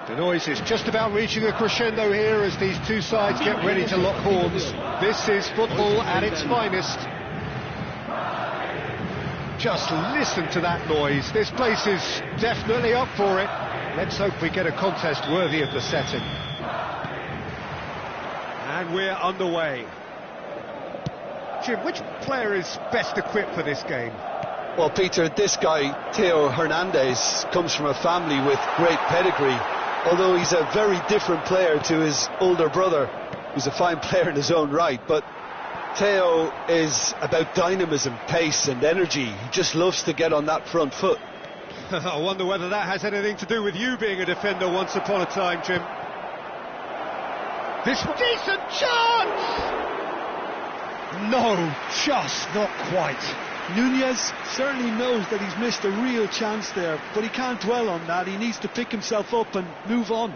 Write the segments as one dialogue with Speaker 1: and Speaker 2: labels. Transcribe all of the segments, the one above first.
Speaker 1: The noise is just about reaching a crescendo here as these two sides get ready to lock horns. This is football at its finest. Just listen to that noise. This place is definitely up for it. Let's hope we get a contest worthy of the setting. And we're underway. Jim, which player is best equipped for this game?
Speaker 2: Well, Peter, this guy, Theo Hernandez, comes from a family with great pedigree. Although he's a very different player to his older brother, who's a fine player in his own right. But Theo is about dynamism, pace and energy. He just loves to get on that front foot.
Speaker 1: I wonder whether that has anything to do with you being a defender once upon a time, Jim. This decent chance! No, just not quite.
Speaker 3: Nunez certainly knows that he's missed a real chance there, but he can't dwell on that. He needs to pick himself up and move on.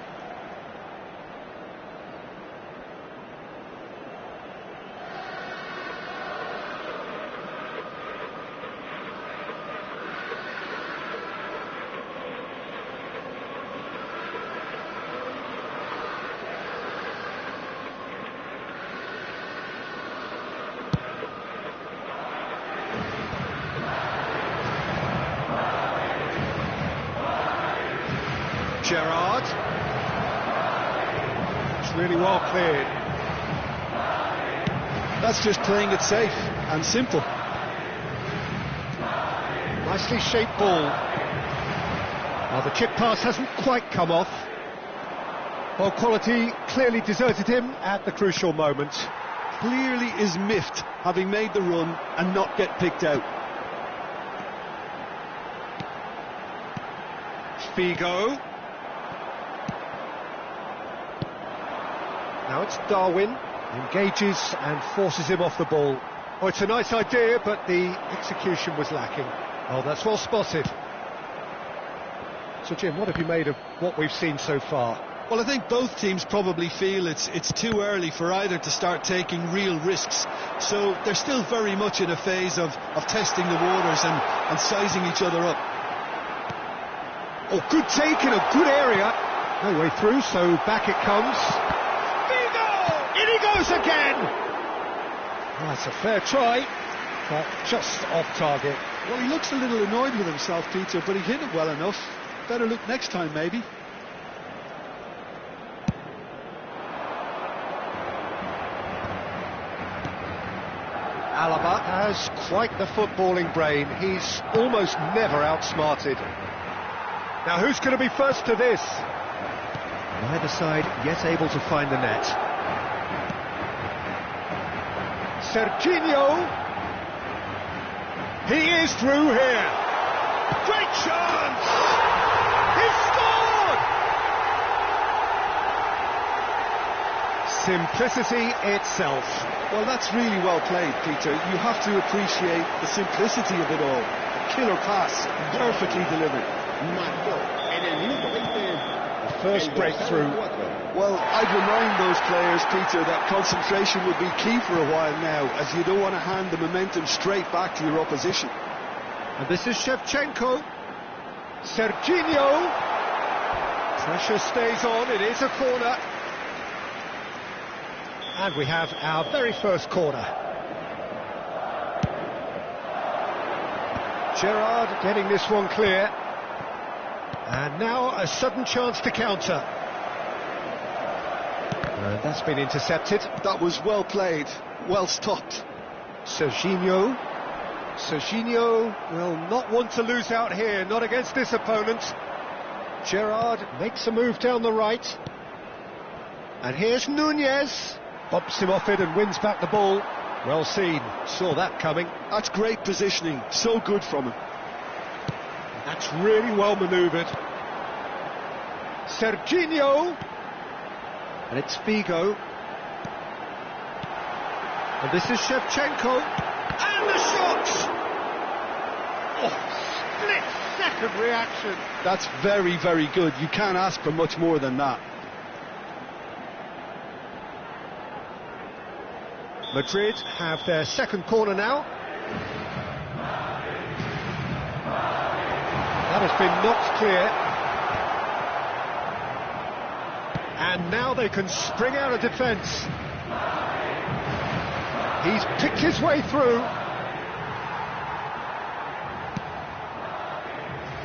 Speaker 1: Gerrard. It's really well cleared.
Speaker 3: That's just playing it safe and simple.
Speaker 1: Nicely shaped ball. Well, the chip pass hasn't quite come off. Ball quality clearly deserted him at the crucial moment.
Speaker 3: Clearly is miffed, having made the run and not get picked out.
Speaker 1: Figo. Now it's Darwin, engages and forces him off the ball. Oh, it's a nice idea, but the execution was lacking. Oh, that's well spotted. So, Jim, what have you made of what we've seen so far?
Speaker 3: Well, I think both teams probably feel it's too early for either to start taking real risks. So they're still very much in a phase of testing the waters and sizing each other up.
Speaker 1: Oh, good take in a good area. No way through, so back it comes. In he goes again! Oh, that's a fair try, but just off target.
Speaker 3: Well, he looks a little annoyed with himself, Peter, but he hit it well enough. Better look next time, maybe.
Speaker 1: Alaba has quite the footballing brain. He's almost never outsmarted. Now, who's going to be first to this? Neither side yet able to find the net. Serginho. He is through here. Great chance! He scored! Simplicity itself.
Speaker 3: Well, that's really well played, Peter. You have to appreciate the simplicity of it all. A killer pass, perfectly delivered.
Speaker 1: The first breakthrough.
Speaker 3: Well, I'd remind those players, Peter, that concentration would be key for a while now, as you don't want to hand the momentum straight back to your opposition.
Speaker 1: And this is Shevchenko. Serginho. Pressure stays on, it is a corner. And we have our very first corner. Gerrard getting this one clear. And now a sudden chance to counter. And that's been intercepted.
Speaker 2: That was well played, well stopped.
Speaker 1: Serginho will not want to lose out here, not against this opponent. Gerrard makes a move down the right. And here's Nunez. Bumps him off it and wins back the ball. Well seen, saw that coming.
Speaker 2: That's great positioning, so good from him.
Speaker 1: That's really well manoeuvred. Serginho. And it's Figo. And this is Shevchenko. And the shot! Oh, split-second reaction.
Speaker 2: That's very, very good. You can't ask for much more than that.
Speaker 1: Madrid have their second corner now. That has been knocked clear. And now they can spring out of defence. He's picked his way through.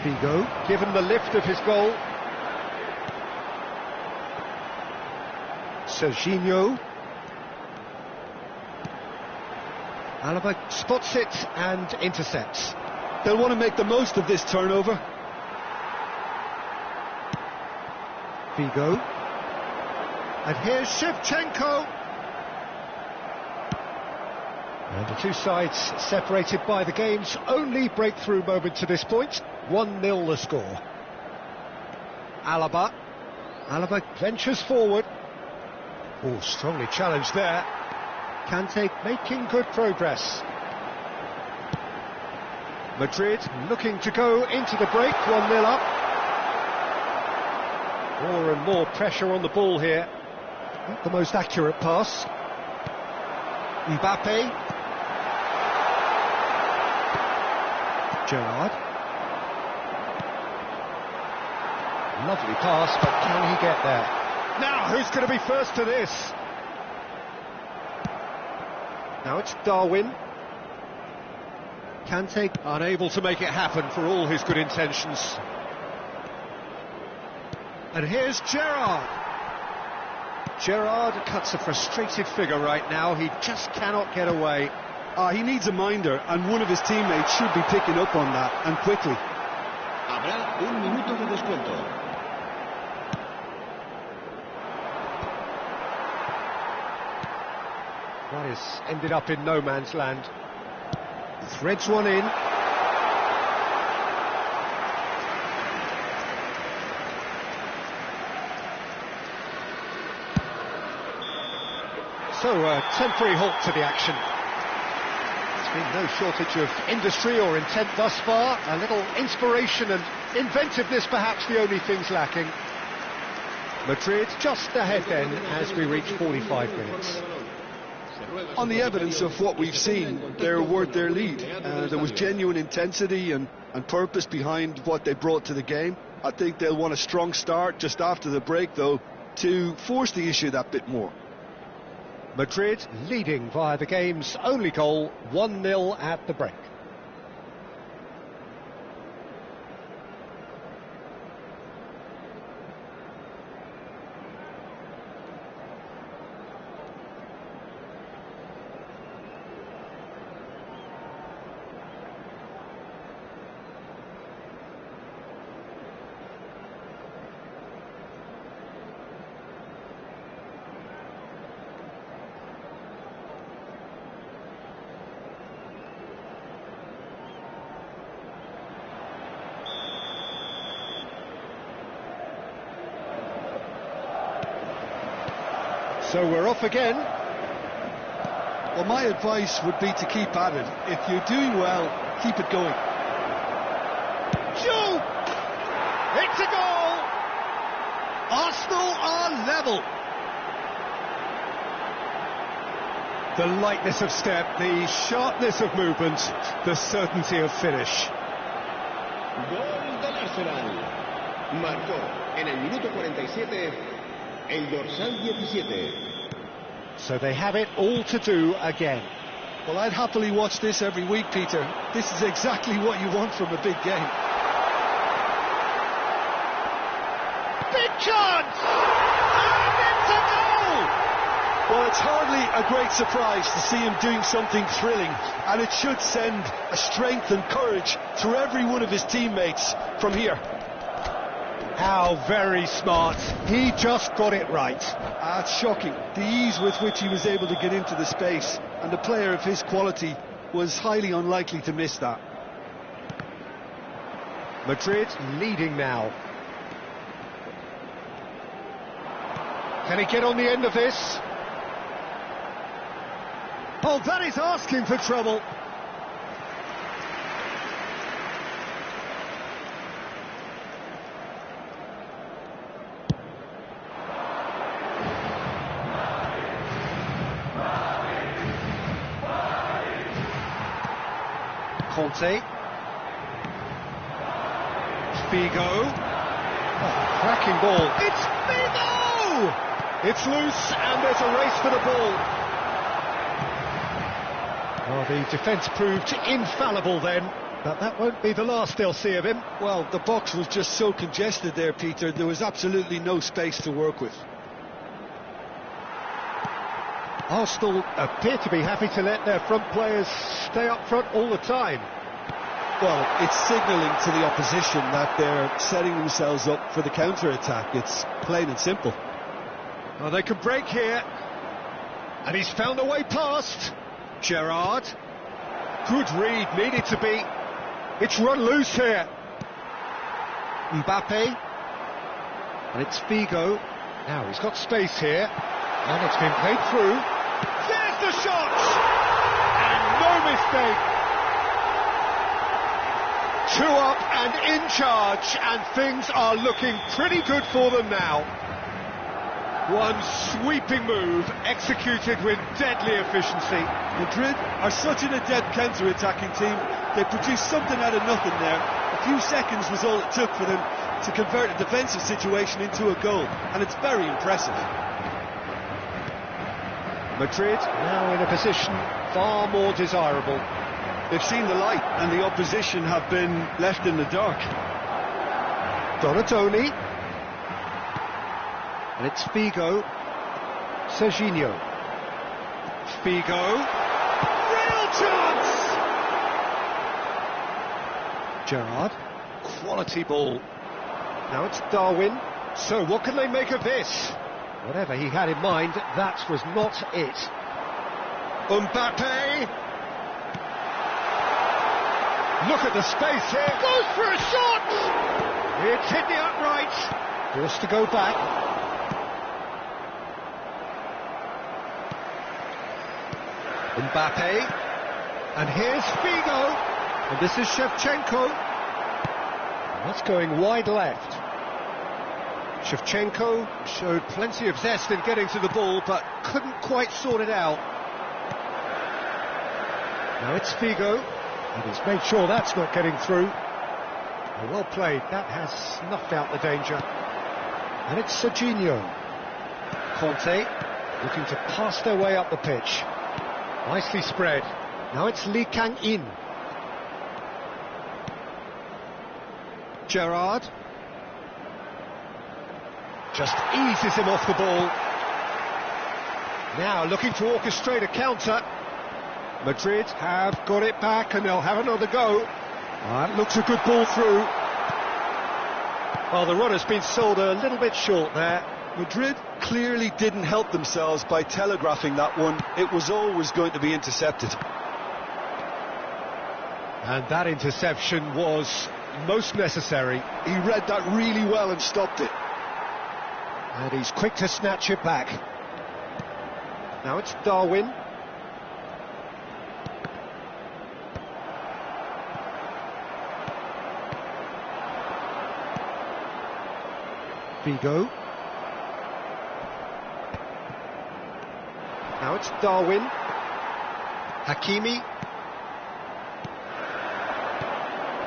Speaker 1: Figo, given the lift of his goal. Serginho. Alaba spots it and intercepts.
Speaker 2: They'll want to make the most of this turnover.
Speaker 1: Figo. And here's Shevchenko. And the two sides separated by the game's only breakthrough moment to this point. 1-0 the score. Alaba ventures forward. Oh, strongly challenged there. Kante making good progress. Madrid looking to go into the break, 1-0 up. More and more pressure on the ball here. Not the most accurate pass. Mbappe. Gerrard. Lovely pass, but can he get there? Now, who's going to be first to this? Now it's Darwin. Kante unable to make it happen for all his good intentions. And here's Gerrard. Gerrard cuts a frustrated figure right now. He just cannot get away.
Speaker 2: He needs a minder, and one of his teammates should be picking up on that, and quickly.
Speaker 4: Habrá un minuto de descuento.
Speaker 1: That has ended up in no man's land. Threads one in. So a temporary halt to the action. There's been no shortage of industry or intent thus far. A little inspiration and inventiveness perhaps the only things lacking. Madrid just ahead then as we reach 45 minutes.
Speaker 2: On the evidence of what we've seen, they're worth their lead. There was genuine intensity and purpose behind what they brought to the game. I think they'll want a strong start just after the break, though, to force the issue that bit more.
Speaker 1: Madrid leading via the game's only goal, 1-0 at the break. So we're off again.
Speaker 2: Well, my advice would be to keep at it. If you're doing well, keep it going.
Speaker 1: Shoot! It's a goal! Arsenal are level. The lightness of step, the sharpness of movement, the certainty of finish.
Speaker 4: Gol del Arsenal. Marcó en el minuto 47 el dorsal 17.
Speaker 1: So they have it all to do again.
Speaker 2: Well, I'd happily watch this every week, Peter. This is exactly what you want from a big game.
Speaker 1: chance! And it's a goal!
Speaker 2: Well, it's hardly a great surprise to see him doing something thrilling, and it should send a strength and courage through every one of his teammates from here.
Speaker 1: How very smart. He just got it right.
Speaker 3: It's shocking, the ease with which he was able to get into the space, and a player of his quality was highly unlikely to miss that.
Speaker 1: Madrid leading now. Can he get on the end of this? Oh, that is asking for trouble. Conte. Figo. Oh, cracking ball. It's Figo! It's loose and there's a race for the ball. Well, the defence proved infallible then, but that won't be the last they'll see of him.
Speaker 3: Well, the box was just so congested there, Peter. There was absolutely no space to work with.
Speaker 1: Arsenal appear to be happy to let their front players stay up front all the time.
Speaker 3: Well, it's signalling to the opposition that they're setting themselves up for the counter-attack. It's plain and simple.
Speaker 1: Well, they could break here. And he's found a way past. Gerrard. Good read, needed to be. It's run loose here. Mbappe. And it's Figo. Now he's got space here. And it's been played through. There's the shot! And no mistake. 2 up and in charge, and things are looking pretty good for them now. One sweeping move, executed with deadly efficiency.
Speaker 3: Madrid are such an adept counter-attacking team. They produced something out of nothing there. A few seconds was all it took for them to convert a defensive situation into a goal, and it's very impressive.
Speaker 1: Madrid now in a position far more desirable.
Speaker 3: They've seen the light, and the opposition have been left in the dark.
Speaker 1: Donatoni. And it's Figo. Serginho. Figo. Real chance! Gerrard. Quality ball. Now it's Darwin. So what can they make of this? Whatever he had in mind, that was not it. Mbappe. Look at the space here. Goes for a shot! It's hit the upright. Forced to go back. Mbappe. And here's Figo. And this is Shevchenko. That's going wide left. Shevchenko showed plenty of zest in getting to the ball, but couldn't quite sort it out. Now it's Figo. And he's made sure that's not getting through. Well played, that has snuffed out the danger. And it's Serginho. Conte looking to pass their way up the pitch. Nicely spread. Now it's Lee Kang-in. Gerrard. Just eases him off the ball. Now looking to orchestrate a counter. Madrid have got it back and they'll have another go. That looks a good ball through. Well, the run has been sold a little bit short there.
Speaker 2: Madrid clearly didn't help themselves by telegraphing that one. It was always going to be intercepted.
Speaker 1: And that interception was most necessary.
Speaker 2: He read that really well and stopped it.
Speaker 1: And he's quick to snatch it back. Now it's Darwin. Figo. Now it's Darwin. Hakimi.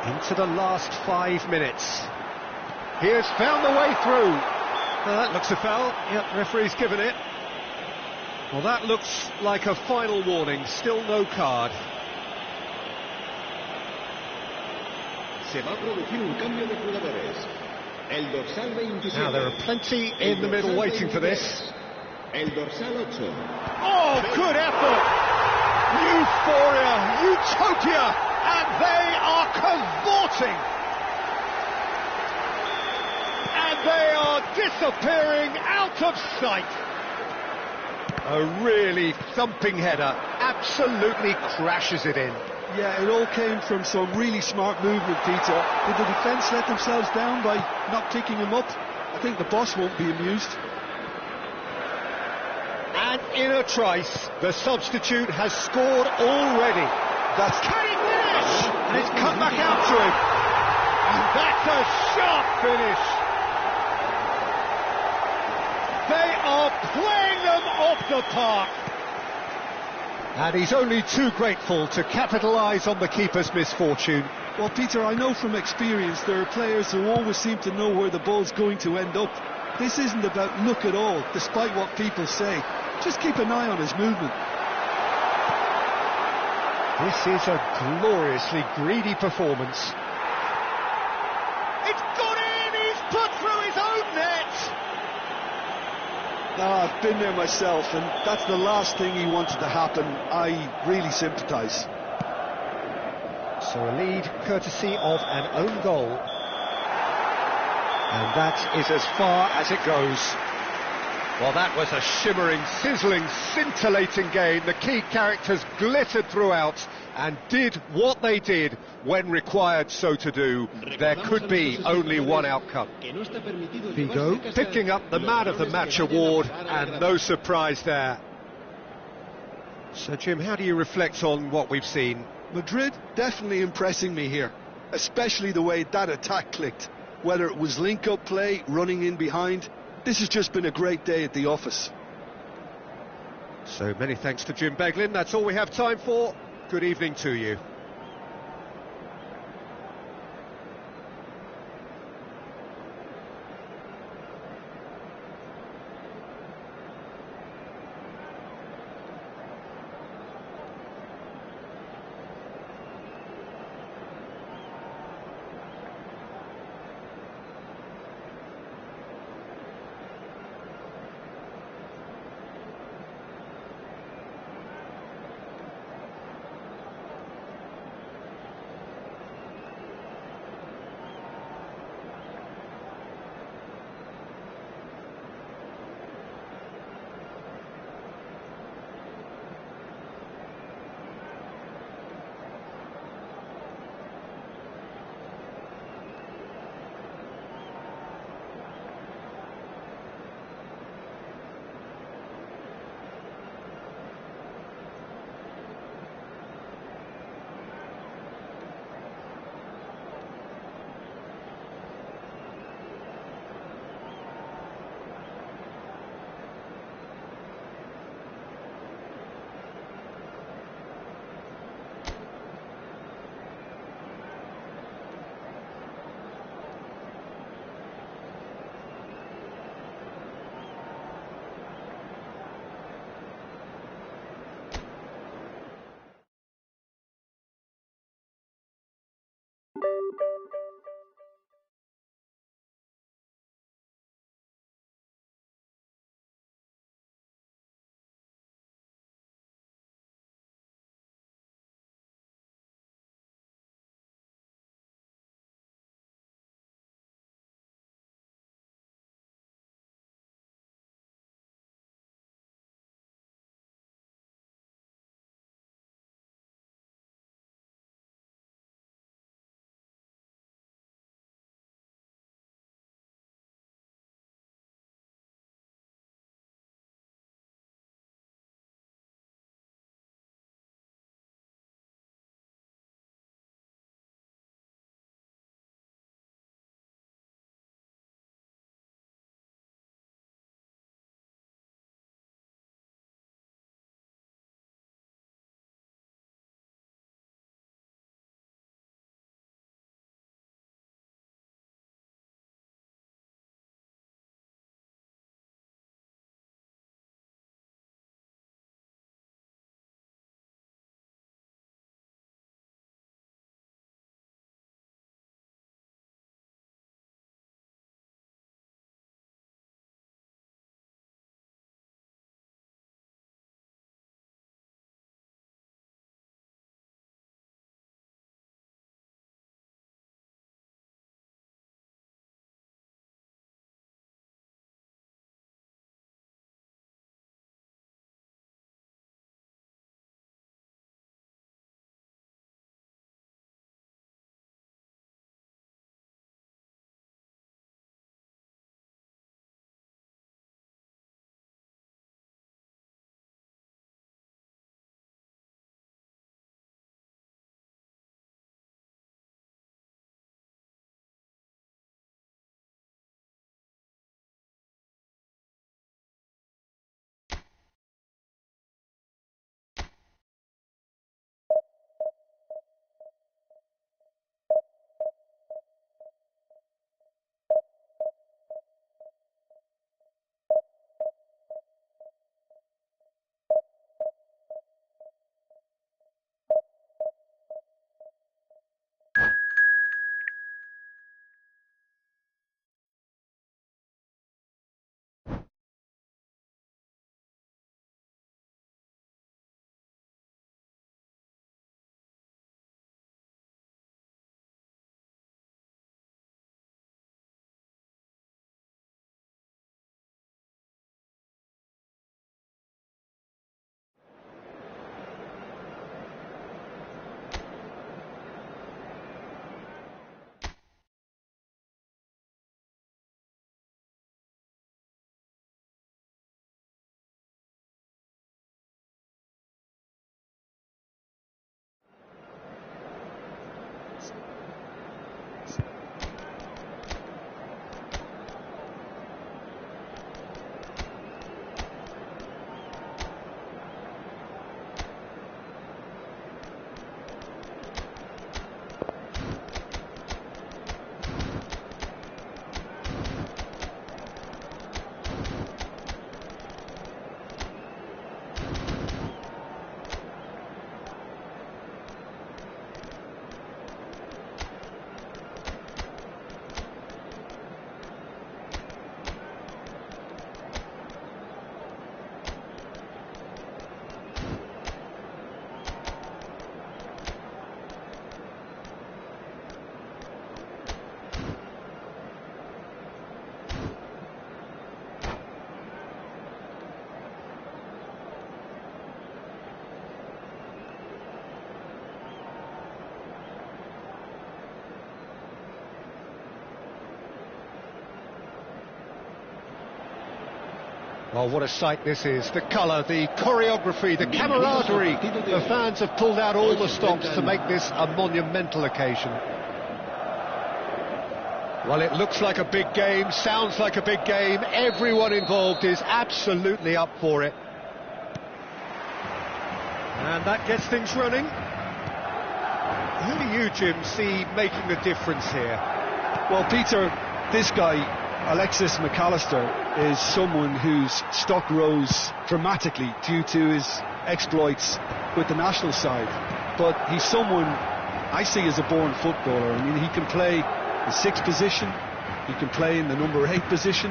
Speaker 1: Into the last 5 minutes. He has found the way through. Well, that looks a foul. Yep, referee's given it. Well, that looks like a final warning. Still no card.
Speaker 4: Se va a producir un cambio de jugadores. El dorsal 27.
Speaker 1: Now there are plenty in the middle waiting for this.
Speaker 4: El dorsal 8.
Speaker 1: Oh, good effort! Euphoria, utopia, and they are cavorting! And they are disappearing out of sight! A really thumping header, absolutely crashes it in.
Speaker 3: Yeah, it all came from some really smart movement, Peter. Did the defence let themselves down by not picking him up? I think the boss won't be amused.
Speaker 1: And in a trice, the substitute has scored already.
Speaker 2: That's
Speaker 1: Can he finish? And it's cut back out to him. And that's a sharp finish. They are playing them off the park. And he's only too grateful to capitalise on the keeper's misfortune.
Speaker 3: Well, Peter, I know from experience there are players who always seem to know where the ball's going to end up. This isn't about luck at all, despite what people say. Just keep an eye on his movement.
Speaker 1: This is a gloriously greedy performance. It's got in! He's put through his own net!
Speaker 3: I've been there myself, and that's the last thing he wanted to happen. I really sympathise.
Speaker 1: So a lead courtesy of an own goal. And that is as far as it goes. Well, that was a shimmering, sizzling, scintillating game. The key characters glittered throughout and did what they did when required so to do. There could be only one outcome. Vigo picking up the Man of the Match award, and no surprise there. So, Jim, how do you reflect on what we've seen?
Speaker 3: Madrid definitely impressing me here, especially the way that attack clicked. Whether it was link-up play, running in behind, this has just been a great day at the office.
Speaker 1: So many thanks to Jim Beglin. That's all we have time for. Good evening to you. Well, what a sight this is. The colour, the choreography, the camaraderie. The fans have pulled out all the stops to make this a monumental occasion. Well, it looks like a big game, sounds like a big game. Everyone involved is absolutely up for it. And that gets things running. Who do you, Jim, see making the difference here?
Speaker 2: Well, Peter, this guy, Alexis McAllister, is someone whose stock rose dramatically due to his exploits with the national side. But he's someone I see as a born footballer. I mean, he can play the 6th position, he can play in the number 8 position,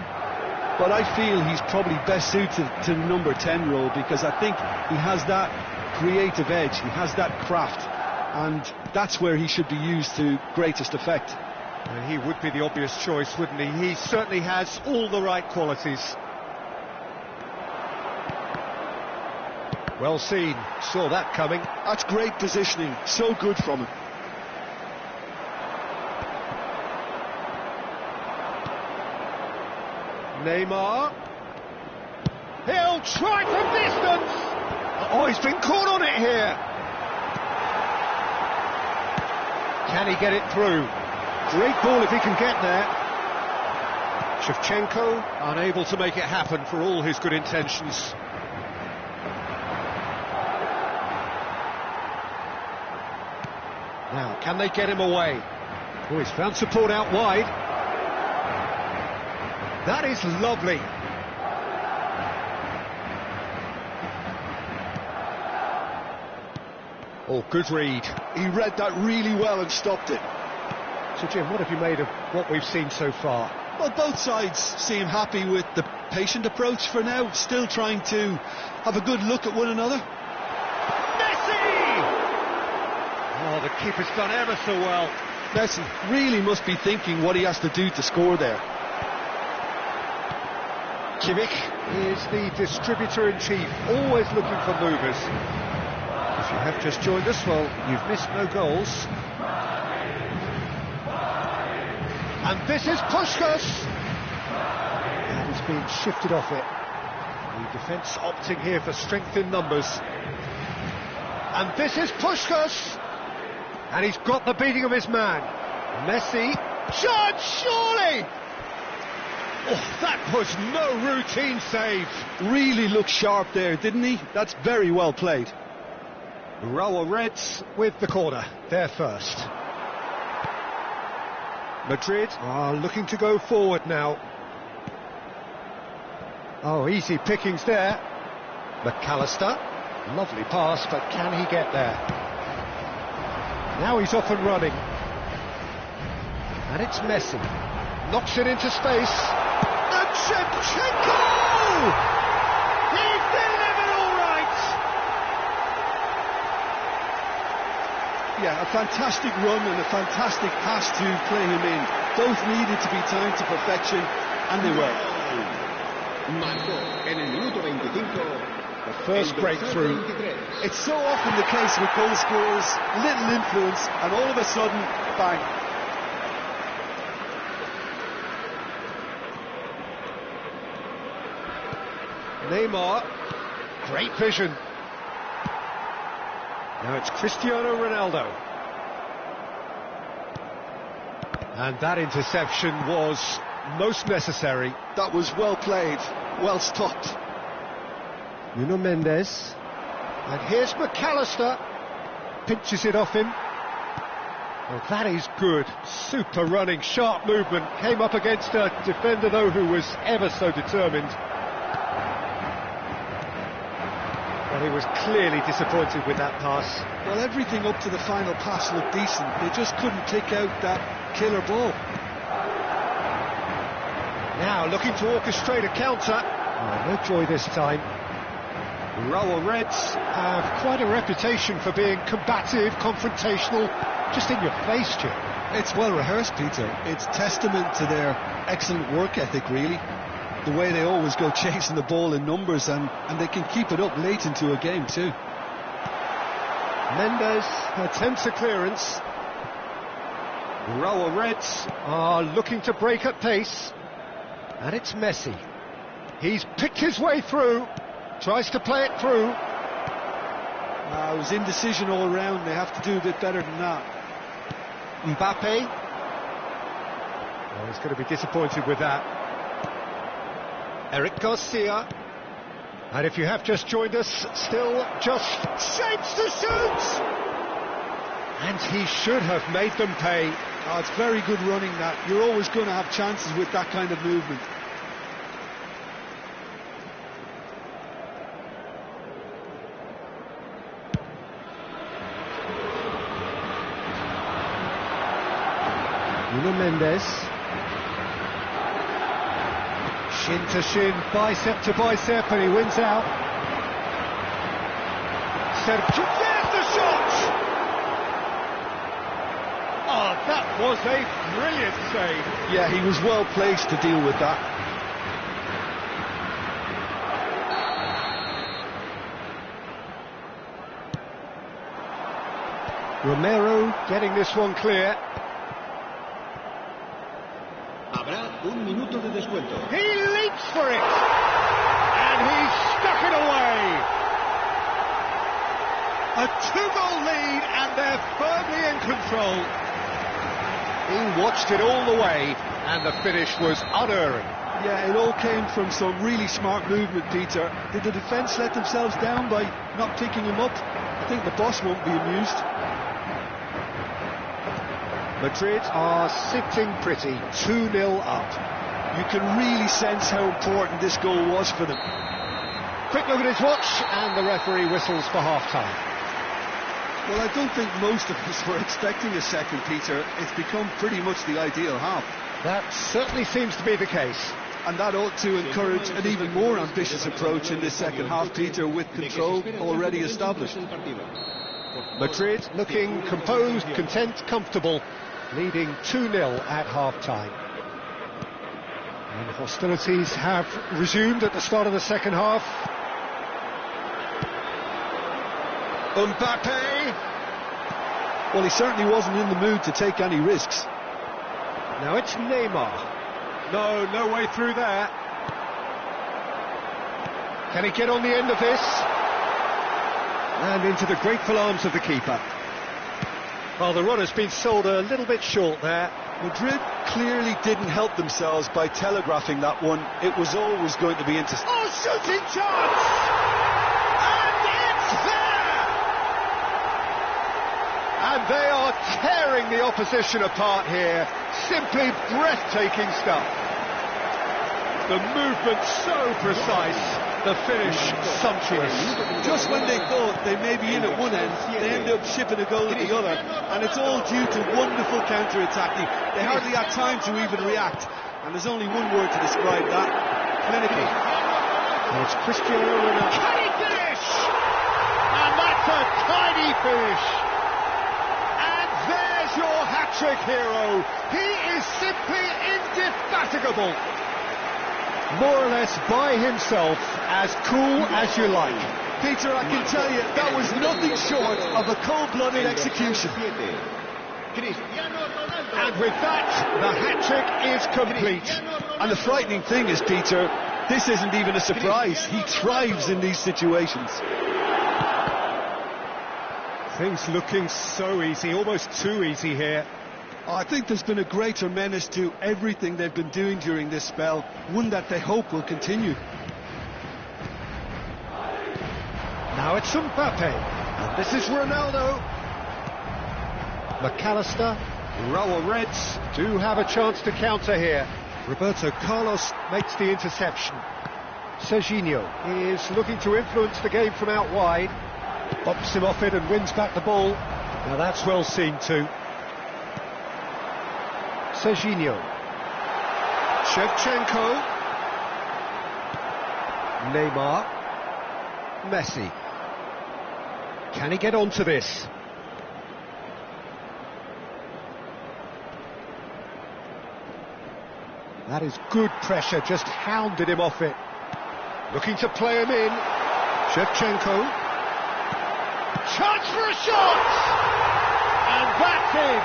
Speaker 2: but I feel he's probably best suited to the number 10 role, because I think he has that creative edge, he has that craft, and that's where he should be used to greatest effect.
Speaker 1: He would be the obvious choice, wouldn't he? He certainly has all the right qualities. Well seen, saw that coming.
Speaker 2: That's great positioning, so good from him.
Speaker 1: Neymar. He'll try from distance. Oh, he's been caught on it here. Can he get it through? Great ball if he can get there. Shevchenko unable to make it happen for all his good intentions. Now, can they get him away? Oh, he's found support out wide. That is lovely. Oh, good read.
Speaker 2: He read that really well and stopped it.
Speaker 1: So, Jim, what have you made of what we've seen so far?
Speaker 2: Well, both sides seem happy with the patient approach for now, still trying to have a good look at one another.
Speaker 1: Messi! Oh, the keeper's done ever so well.
Speaker 2: Messi really must be thinking what he has to do to score there.
Speaker 1: Kimmich is the distributor-in-chief, always looking for movers. If you have just joined us, well, you've missed no goals. And this is Puskas! And he's being shifted off it. The defence opting here for strength in numbers. And this is Puskas! And he's got the beating of his man. Messi, shot, surely! Oh, that was no routine save.
Speaker 2: Really looked sharp there, didn't he? That's very well played.
Speaker 1: Raul Reds with the corner, there first. Madrid are looking to go forward now. Oh, easy pickings there. McAllister, lovely pass, but can he get there? Now he's off and running. And it's Messi. Knocks it into space. And Shevchenko! He's delivered all right!
Speaker 2: Yeah, a fantastic run and a fantastic pass to play him in. Both needed to be timed to perfection, and they were.
Speaker 4: Marcó en el minuto 25.
Speaker 1: The first breakthrough.
Speaker 2: It's so often the case with goal scorers, little influence, and all of a sudden, bang.
Speaker 1: Neymar, great vision. Now it's Cristiano Ronaldo. And that interception was most necessary.
Speaker 2: That was well played, well stopped.
Speaker 1: Nuno Mendes. And here's McAllister. Pinches it off him. Well, that is good. Super running, sharp movement. Came up against a defender, though, who was ever so determined. Well, he was clearly disappointed with that pass.
Speaker 2: Well, everything up to the final pass looked decent. They just couldn't pick out that killer ball.
Speaker 1: Now looking to orchestrate a counter. Oh, no joy this time. Raul Reds have quite a reputation for being combative, confrontational, just in your face, Jim.
Speaker 2: It's well rehearsed, Peter. It's testament to their excellent work ethic, really. The way they always go chasing the ball in numbers, and they can keep it up late into a game too.
Speaker 1: Mendes attempts a clearance. Raul Reds are looking to break at pace. And it's Messi. He's picked his way through, tries to play it through.
Speaker 3: It was indecision all around. They have to do a bit better than that.
Speaker 1: Mbappe. Oh, he's going to be disappointed with that. Eric Garcia. And if you have just joined us, still just shapes to shoot! And he should have made them pay.
Speaker 3: Oh, it's very good running that. You're always going to have chances with that kind of movement.
Speaker 1: Nuno Mendes. Shin to shin, bicep to bicep, and he wins out. There's the shot! Oh, that was a brilliant save.
Speaker 3: Yeah, he was well placed to deal with that.
Speaker 1: Romero getting this one clear.
Speaker 4: Habrá un minuto de descuento.
Speaker 1: He leaps for it! And he's stuck it away! A 2-goal lead, and they're firmly in control. He watched it all the way, and the finish was unerring.
Speaker 3: Yeah, it all came from some really smart movement, Peter. Did the defence let themselves down by not picking him up? I think the boss won't be amused.
Speaker 1: Madrid are sitting pretty, 2-0 up.
Speaker 3: You can really sense how important this goal was for them.
Speaker 1: Quick look at his watch, and the referee whistles for half-time.
Speaker 3: Well, I don't think most of us were expecting a second, Peter. It's become pretty much the ideal half.
Speaker 1: That certainly seems to be the case.
Speaker 3: And that ought to encourage an even more ambitious approach in this second half, Peter, with control already established.
Speaker 1: Madrid looking composed, content, comfortable, leading 2-0 at half-time. And hostilities have resumed at the start of the second half. Mbappe.
Speaker 3: Well, he certainly wasn't in the mood to take any risks.
Speaker 1: Now it's Neymar. No way through there. Can he get on the end of this? And into the grateful arms of the keeper. Well, the run has been sold a little bit short there.
Speaker 3: Madrid clearly didn't help themselves by telegraphing that one. It was always going to be into...
Speaker 1: Oh, shooting chance! And it's there! And they are tearing the opposition apart here. Simply breathtaking stuff. The movement so precise, the finish sumptuous.
Speaker 3: Just when they thought they may be in at one end, they end up shipping a goal at the other, and it's all due to wonderful counter-attacking. They hardly had time to even react, and there's only one word to describe that: clinical.
Speaker 1: And it's Cristiano Ronaldo. Can he finish? And that's a tidy finish. And there's your hat-trick hero. He is simply indefatigable. More or less by himself, as cool as you like.
Speaker 3: Peter, I can tell you, that was nothing short of a cold-blooded execution.
Speaker 1: And with that, the hat-trick is complete.
Speaker 3: And the frightening thing is, Peter, this isn't even a surprise. He thrives in these situations.
Speaker 1: Things looking so easy, almost too easy here.
Speaker 3: I think there's been a greater menace to everything they've been doing during this spell, one that they hope will continue.
Speaker 1: Now it's Mbappe, and this is Ronaldo. McAllister, Raul Reds do have a chance to counter here. Roberto Carlos makes the interception. Serginho is looking to influence the game from out wide. Bops him off it and wins back the ball. Now that's well seen too. Serginho. Shevchenko. Neymar. Messi. Can he get onto this? That is good pressure, just hounded him off it. Looking to play him in. Shevchenko. Chance for a shot! And that's in.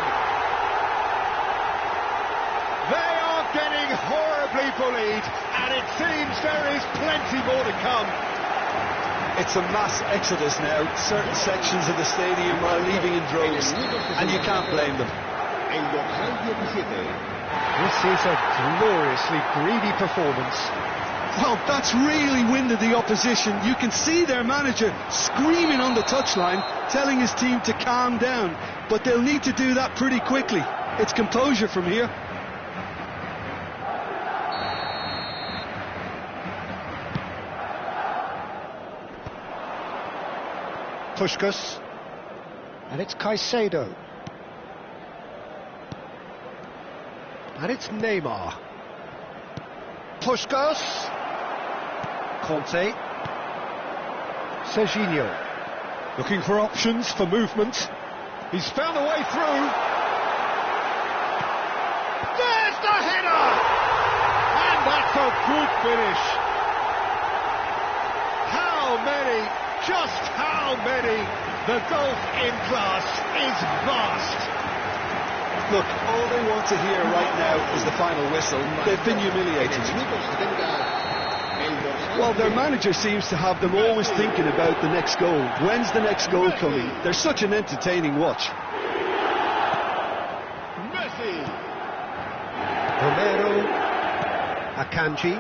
Speaker 1: They are getting horribly bullied, and it seems there is plenty more to come.
Speaker 2: It's a mass exodus now. Certain sections of the stadium are leaving in droves, and you can't blame them.
Speaker 4: El dorsal 17.
Speaker 1: This is a gloriously greedy performance.
Speaker 3: Well, that's really winded the opposition. You can see their manager screaming on the touchline, telling his team to calm down. But they'll need to do that pretty quickly. It's composure from here.
Speaker 1: Puskas. And it's Caicedo. And it's Neymar. Puskas. Conte. Serginho. Looking for options for movement. He's found a way through. There's the header! And that's a good finish. How many, just how many? The gulf in class is vast.
Speaker 2: Look, all they want to hear right now is the final whistle. They've been humiliated.
Speaker 3: Well, their manager seems to have them always thinking about the next goal. When's the next goal coming? They're such an entertaining watch.
Speaker 4: Masih.
Speaker 1: Romero. Akanji.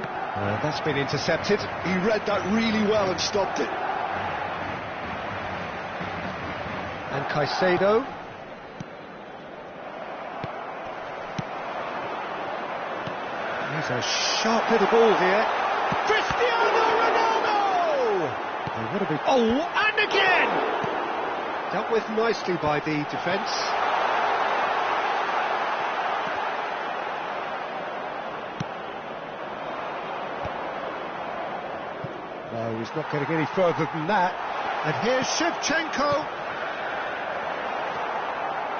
Speaker 1: That's been intercepted.
Speaker 3: He read that really well and stopped it.
Speaker 1: And Caicedo. There's a sharp little ball here. Cristiano Ronaldo! What a big... Oh, and again! Dealt with nicely by the defence. No, he's not getting any further than that. And here's Shevchenko.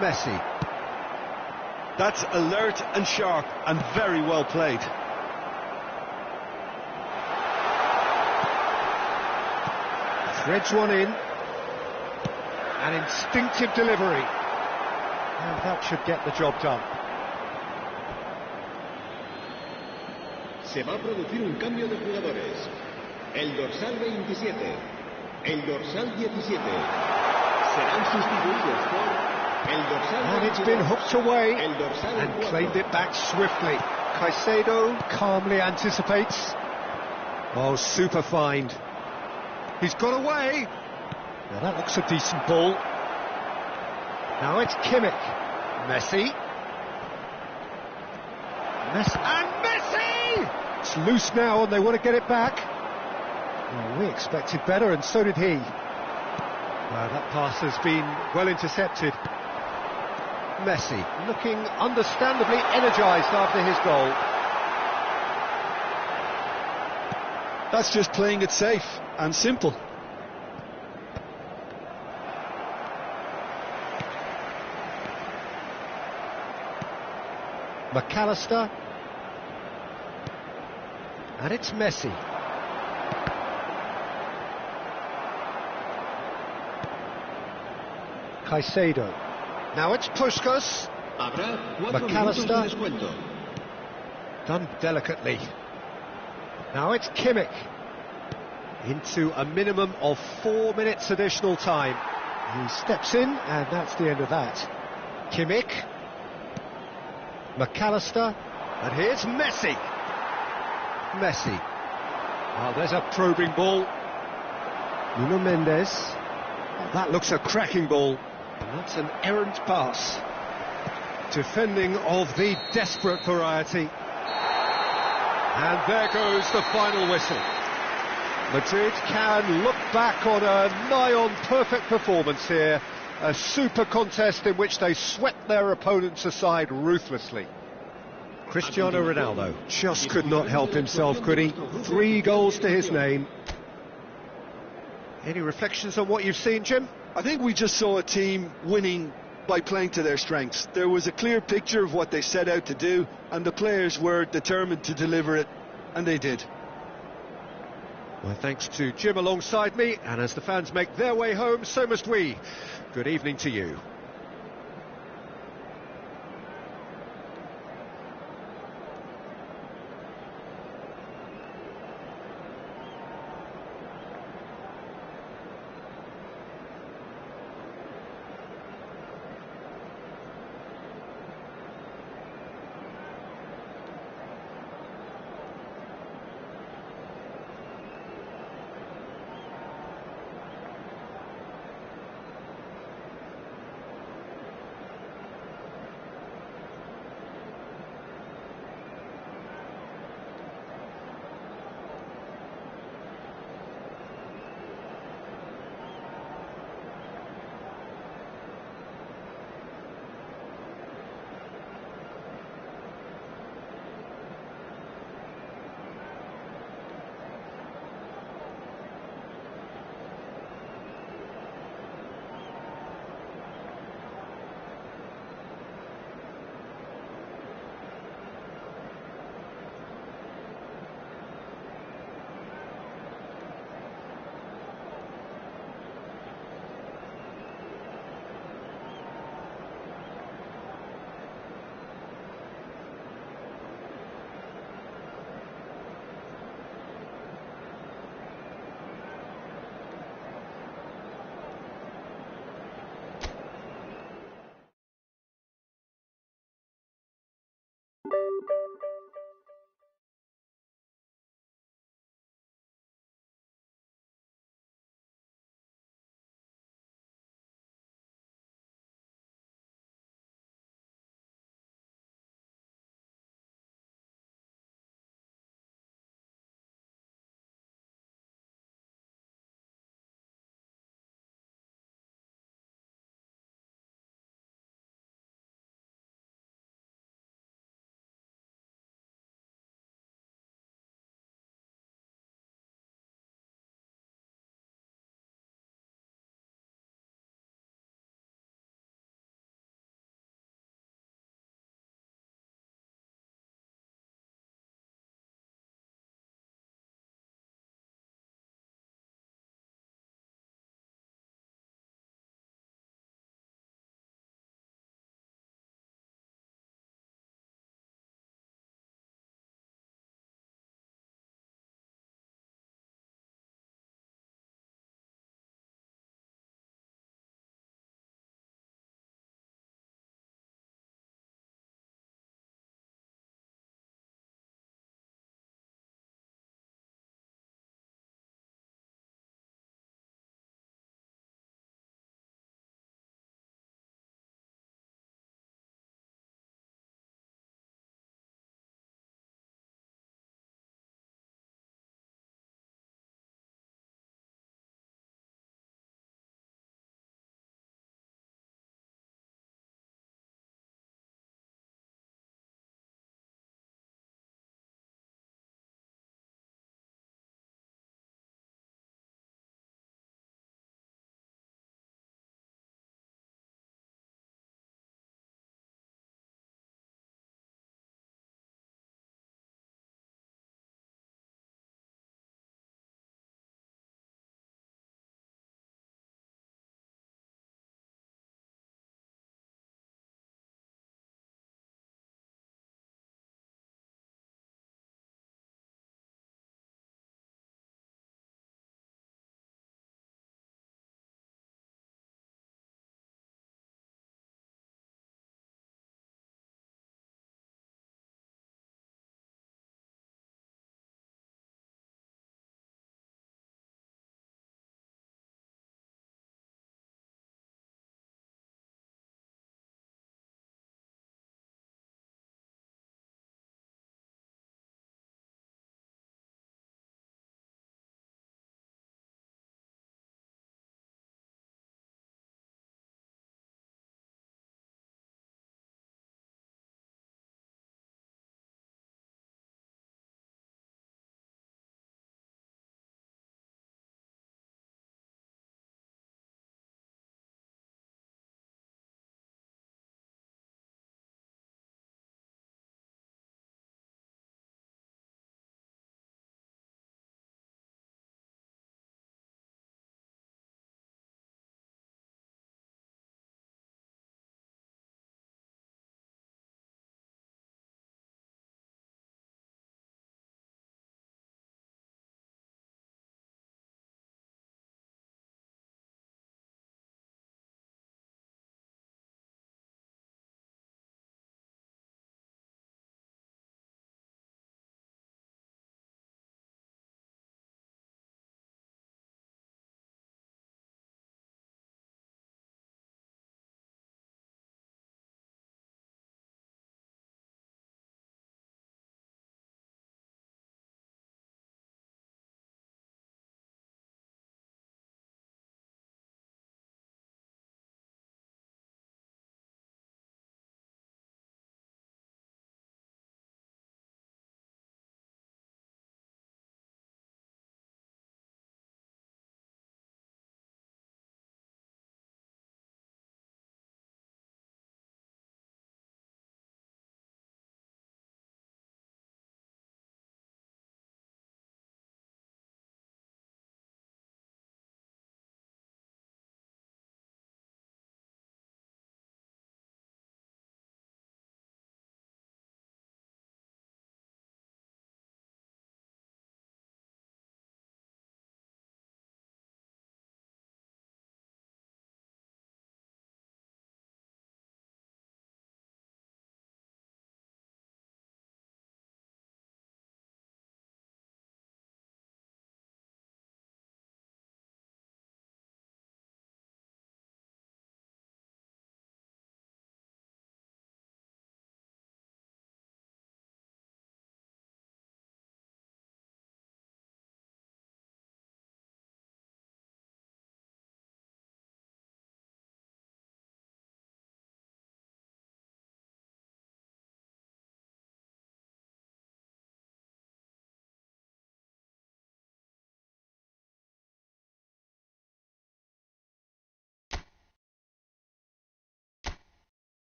Speaker 1: Messi.
Speaker 3: That's alert and sharp and very well played.
Speaker 1: Threads one in. An instinctive delivery. And that should get the job done.
Speaker 4: Se va a producir un cambio de jugadores. El dorsal 27. El dorsal 17. Serán sustituidos por el dorsal.
Speaker 1: And it's been hooked away
Speaker 4: El dorsal
Speaker 1: and
Speaker 4: 4.
Speaker 1: claimed it back swiftly. Caicedo calmly anticipates. Oh, super find. He's got away. Now that looks a decent ball. Now it's Kimmich. Messi. And Messi! It's loose now and they want to get it back. Well, we expected better and so did he. Well, that pass has been well intercepted. Messi looking understandably energised after his goal.
Speaker 3: That's just playing it safe and simple.
Speaker 1: McAllister. And it's Messi. Caicedo. Now it's Puskas.
Speaker 4: Habrá 4 minutos de
Speaker 1: McAllister.
Speaker 4: descuento.
Speaker 1: Done delicately. Now it's Kimmich. Into a minimum of 4 minutes additional time. He steps in and that's the end of that. Kimmich. McAllister. And here's Messi. Messi. Oh, there's a probing ball. Nuno Mendes. Oh, that looks a cracking ball. And that's an errant pass. Defending of the desperate variety. And there goes the final whistle. Madrid can look back on a nigh-on perfect performance here. A super contest in which they swept their opponents aside ruthlessly. Cristiano Ronaldo just could not help himself, could he? 3 goals to his name. Any reflections on what you've seen, Jim?
Speaker 3: I think we just saw a team winning by playing to their strengths. There was a clear picture of what they set out to do, and the players were determined to deliver it, and they did.
Speaker 1: Well, thanks to Jim alongside me, and as the fans make their way home, so must we. Good evening to you.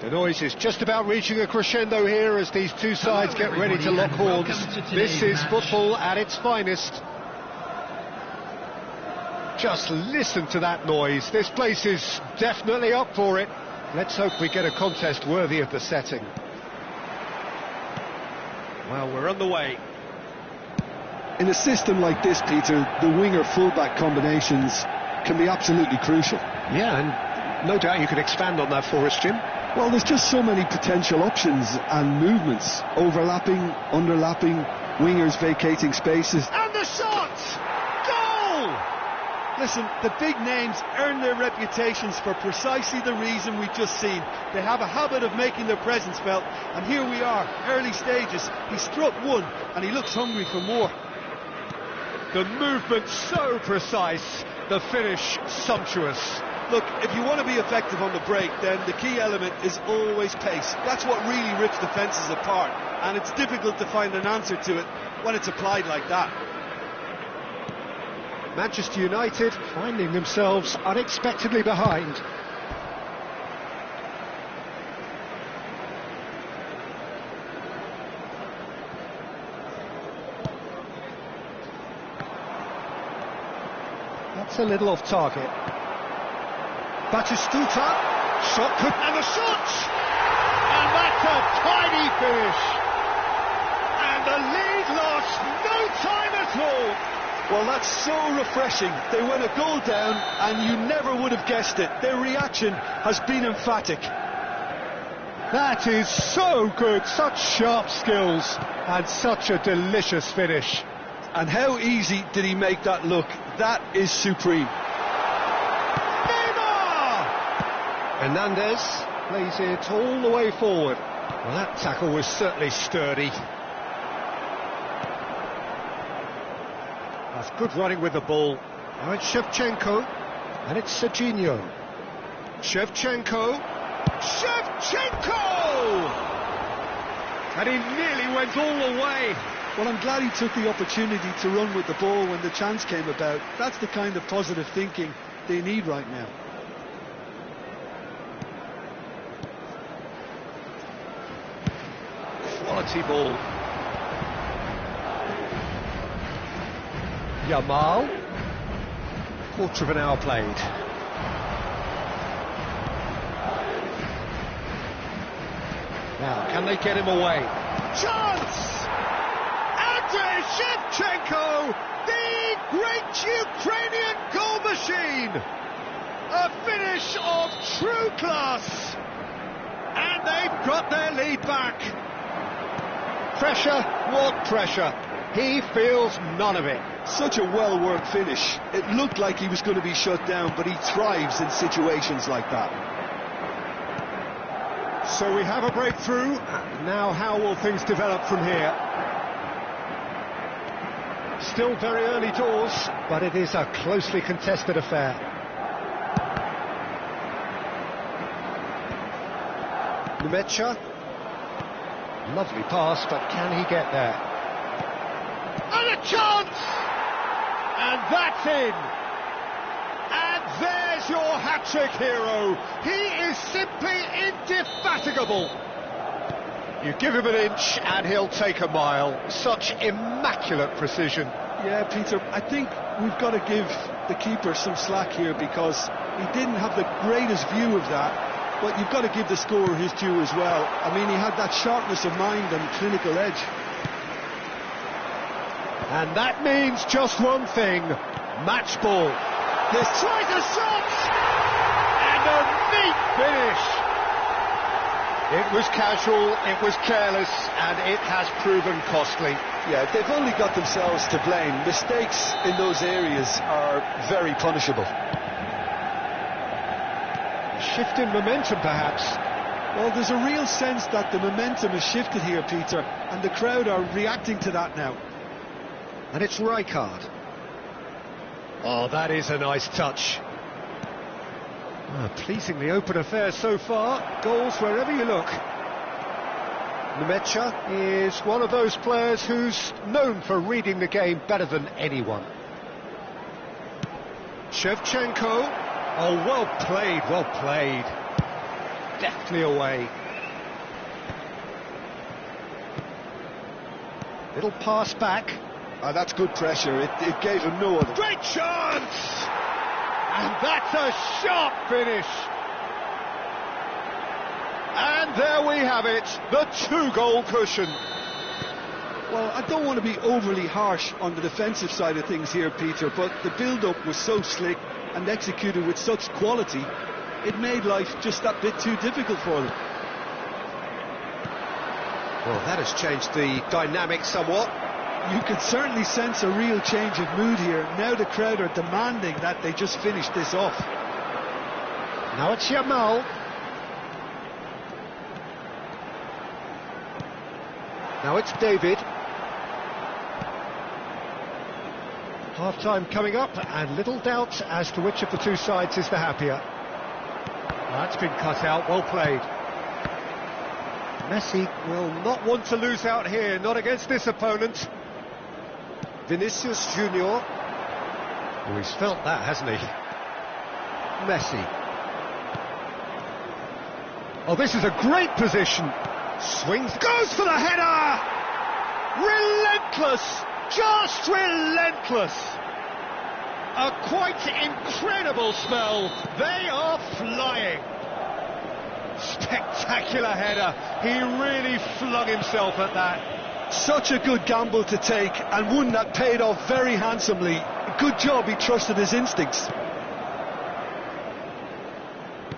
Speaker 1: The noise is just about reaching a crescendo here as these two sides get ready to lock horns. This is football at its finest. Just listen to that noise. This place is definitely up for it. Let's hope we get a contest worthy of the setting. Well, we're on the way.
Speaker 3: In a system like this, Peter, the winger-fullback combinations can be absolutely crucial.
Speaker 1: Yeah, and no doubt you could expand on that for us, Jim.
Speaker 3: Well, there's just so many potential options and movements. Overlapping, underlapping, wingers vacating spaces.
Speaker 1: And the shot! Goal!
Speaker 3: Listen, the big names earn their reputations for precisely the reason we've just seen. They have a habit of making their presence felt, and here we are, early stages. He struck one, and he looks hungry for more.
Speaker 1: The movement so precise, the finish sumptuous.
Speaker 3: Look, if you want to be effective on the break, then the key element is always pace. That's what really rips defences apart, and it's difficult to find an answer to it when it's applied like that.
Speaker 1: Manchester United finding themselves unexpectedly behind. That's a little off target. Batistuta, shot could, and the shot! And that's a tiny finish. And the lead lost no time at all.
Speaker 3: Well, that's so refreshing. They went a goal down, and you never would have guessed it. Their reaction has been emphatic.
Speaker 1: That is so good, such sharp skills, and such a delicious finish.
Speaker 3: And how easy did he make that look? That is supreme.
Speaker 1: Hernandez plays it all the way forward. Well, that tackle was certainly sturdy. That's good running with the ball. Now it's Shevchenko, and it's Serginho. Shevchenko! And he nearly went all the way.
Speaker 3: Well, I'm glad he took the opportunity to run with the ball when the chance came about. That's the kind of positive thinking they need right now.
Speaker 1: Quality ball. Yamal. Quarter of an hour played. Now, can they get him away? Chance! Andrei Shevchenko, the great Ukrainian goal machine! A finish of true class! And they've got their lead back. Pressure, what pressure? He feels none of it.
Speaker 3: Such a well-worked finish. It looked like he was going to be shut down, but he thrives in situations like that.
Speaker 1: So we have a breakthrough. Now how will things develop from here? Still very early doors, but it is a closely contested affair. Numecha. Lovely pass, but can he get there? And a chance! And that's in! And there's your hat-trick hero. He is simply indefatigable. You give him an inch and he'll take a mile. Such immaculate precision.
Speaker 3: Yeah, Peter, I think we've got to give the keeper some slack here because he didn't have the greatest view of that. But you've got to give the scorer his due as well. I mean, he had that sharpness of mind and clinical edge.
Speaker 1: And that means just one thing, match ball. This tries a shot! And a neat finish! It was casual, it was careless, and it has proven costly.
Speaker 3: Yeah, they've only got themselves to blame. Mistakes in those areas are very punishable.
Speaker 1: Shift in momentum, perhaps.
Speaker 3: Well, there's a real sense that the momentum has shifted here, Peter, and the crowd are reacting to that now.
Speaker 1: And it's Rijkaard. Oh, that is a nice touch. Pleasingly open affair so far. Goals wherever you look. Numecha is one of those players who's known for reading the game better than anyone. Shevchenko. Oh, well played, well played. deftly away. Little pass back.
Speaker 3: That's good pressure. It gave him no other.
Speaker 1: Great chance! And that's a sharp finish. And there we have it, the 2-goal cushion.
Speaker 3: Well, I don't want to be overly harsh on the defensive side of things here, Peter, but the build-up was so slick and executed with such quality, it made life just that bit too difficult for them.
Speaker 1: Well, that has changed the dynamic somewhat.
Speaker 3: You could certainly sense a real change of mood here. Now the crowd are demanding that they just finish this off.
Speaker 1: Now it's Yamal. Now it's David. Half-time coming up, and little doubt as to which of the two sides is the happier. That's been cut out, well played. Masih will not want to lose out here, not against this opponent. Vinicius Junior. Oh, he's felt that, hasn't he? Masih. Oh, this is a great position. Swings, goes for the header! Relentless! Just relentless! A quite incredible spell. They are flying. Spectacular header. He really flung himself at that.
Speaker 3: Such a good gamble to take, and one that paid off very handsomely. Good job he trusted his instincts.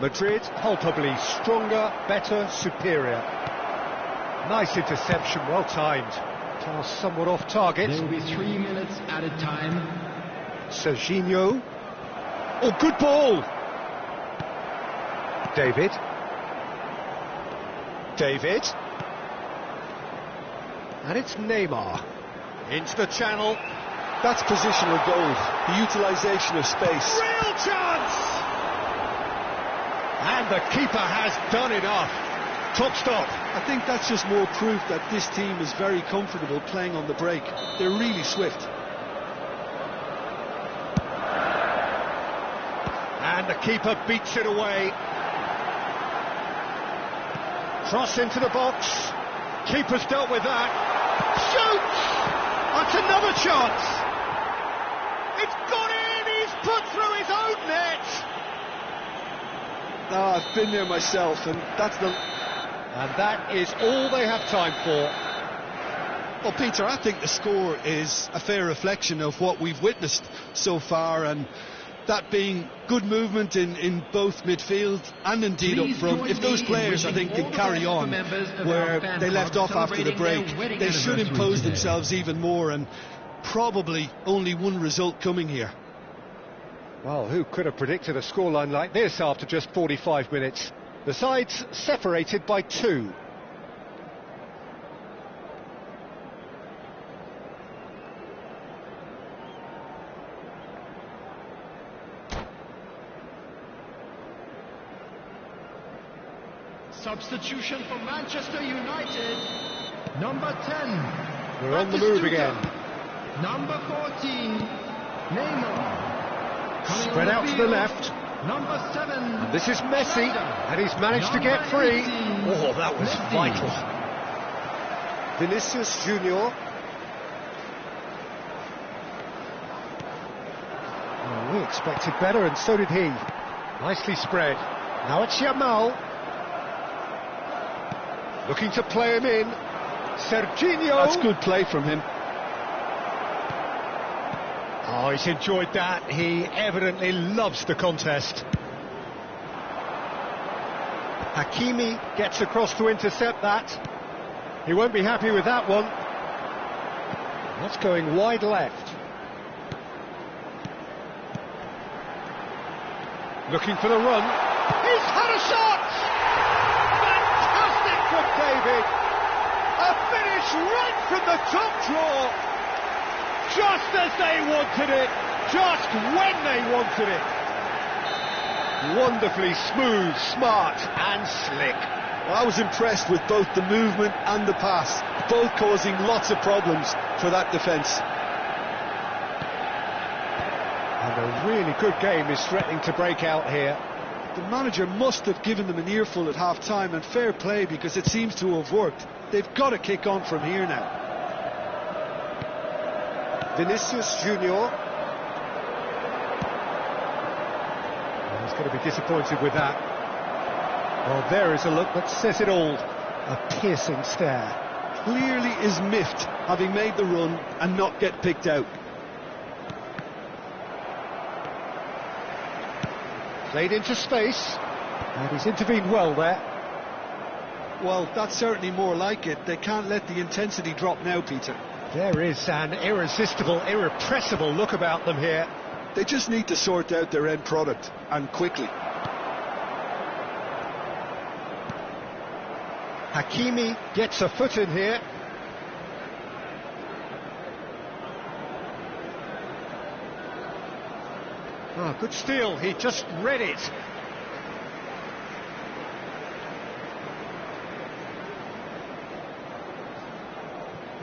Speaker 1: Madrid palpably stronger, better, superior. Nice interception, well timed. Pass somewhat off target.
Speaker 5: There will be 3 minutes added time.
Speaker 1: Serginho. Oh, good ball. David. And it's Neymar. Into the channel.
Speaker 3: That's positional goal, the utilisation of space.
Speaker 1: Real chance! And the keeper has done enough. Top stop.
Speaker 3: I think that's just more proof that this team is very comfortable playing on the break. They're really swift.
Speaker 1: And the keeper beats it away. Cross into the box. Keeper's dealt with that. Shoots! That's another chance. It's gone in. He's put through his own net.
Speaker 3: I've been there myself, and
Speaker 1: And that is all they have time for.
Speaker 3: Well, Peter, I think the score is a fair reflection of what we've witnessed so far, and that being good movement in both midfield and indeed up front. If those players, I think, can carry on where they left off after the break, they should impose themselves even more, and probably only one result coming here.
Speaker 1: Well, who could have predicted a scoreline like this after just 45 minutes? The sides separated by 2.
Speaker 5: Substitution for Manchester United. Number 10.
Speaker 1: We're on the move again.
Speaker 5: Number 14. Neymar.
Speaker 1: Spread out to the left.
Speaker 5: Number 7.
Speaker 1: And this is Masih, and he's managed to get free. Oh, that was vital. Vinicius Junior. Oh, we expected better, and so did he. Nicely spread. Now it's Yamal. Looking to play him in. Serginho.
Speaker 3: That's good play from him.
Speaker 1: Oh, he's enjoyed that. He evidently loves the contest. Hakimi gets across to intercept that. He won't be happy with that one. That's going wide left. Looking for the run. He's had a shot! Fantastic from David. A finish right from the top draw. Just as they wanted it, just when they wanted it. Wonderfully smooth, smart and slick.
Speaker 3: Well, I was impressed with both the movement and the pass, both causing lots of problems for that defence.
Speaker 1: And a really good game is threatening to break out here.
Speaker 3: The manager must have given them an earful at half-time, and fair play, because it seems to have worked. They've got to kick on from here now.
Speaker 1: Vinicius Junior. He's going to be disappointed with that. Well, there is a look that says it all. A piercing stare.
Speaker 3: Clearly is miffed, having made the run and not get picked out.
Speaker 1: Played into space, and he's intervened well there.
Speaker 3: Well, that's certainly more like it. They can't let the intensity drop now, Peter.
Speaker 1: There is an irresistible, irrepressible look about them here.
Speaker 3: They just need to sort out their end product, and quickly.
Speaker 1: Hakimi gets a foot in here. Oh, good steal, he just read it.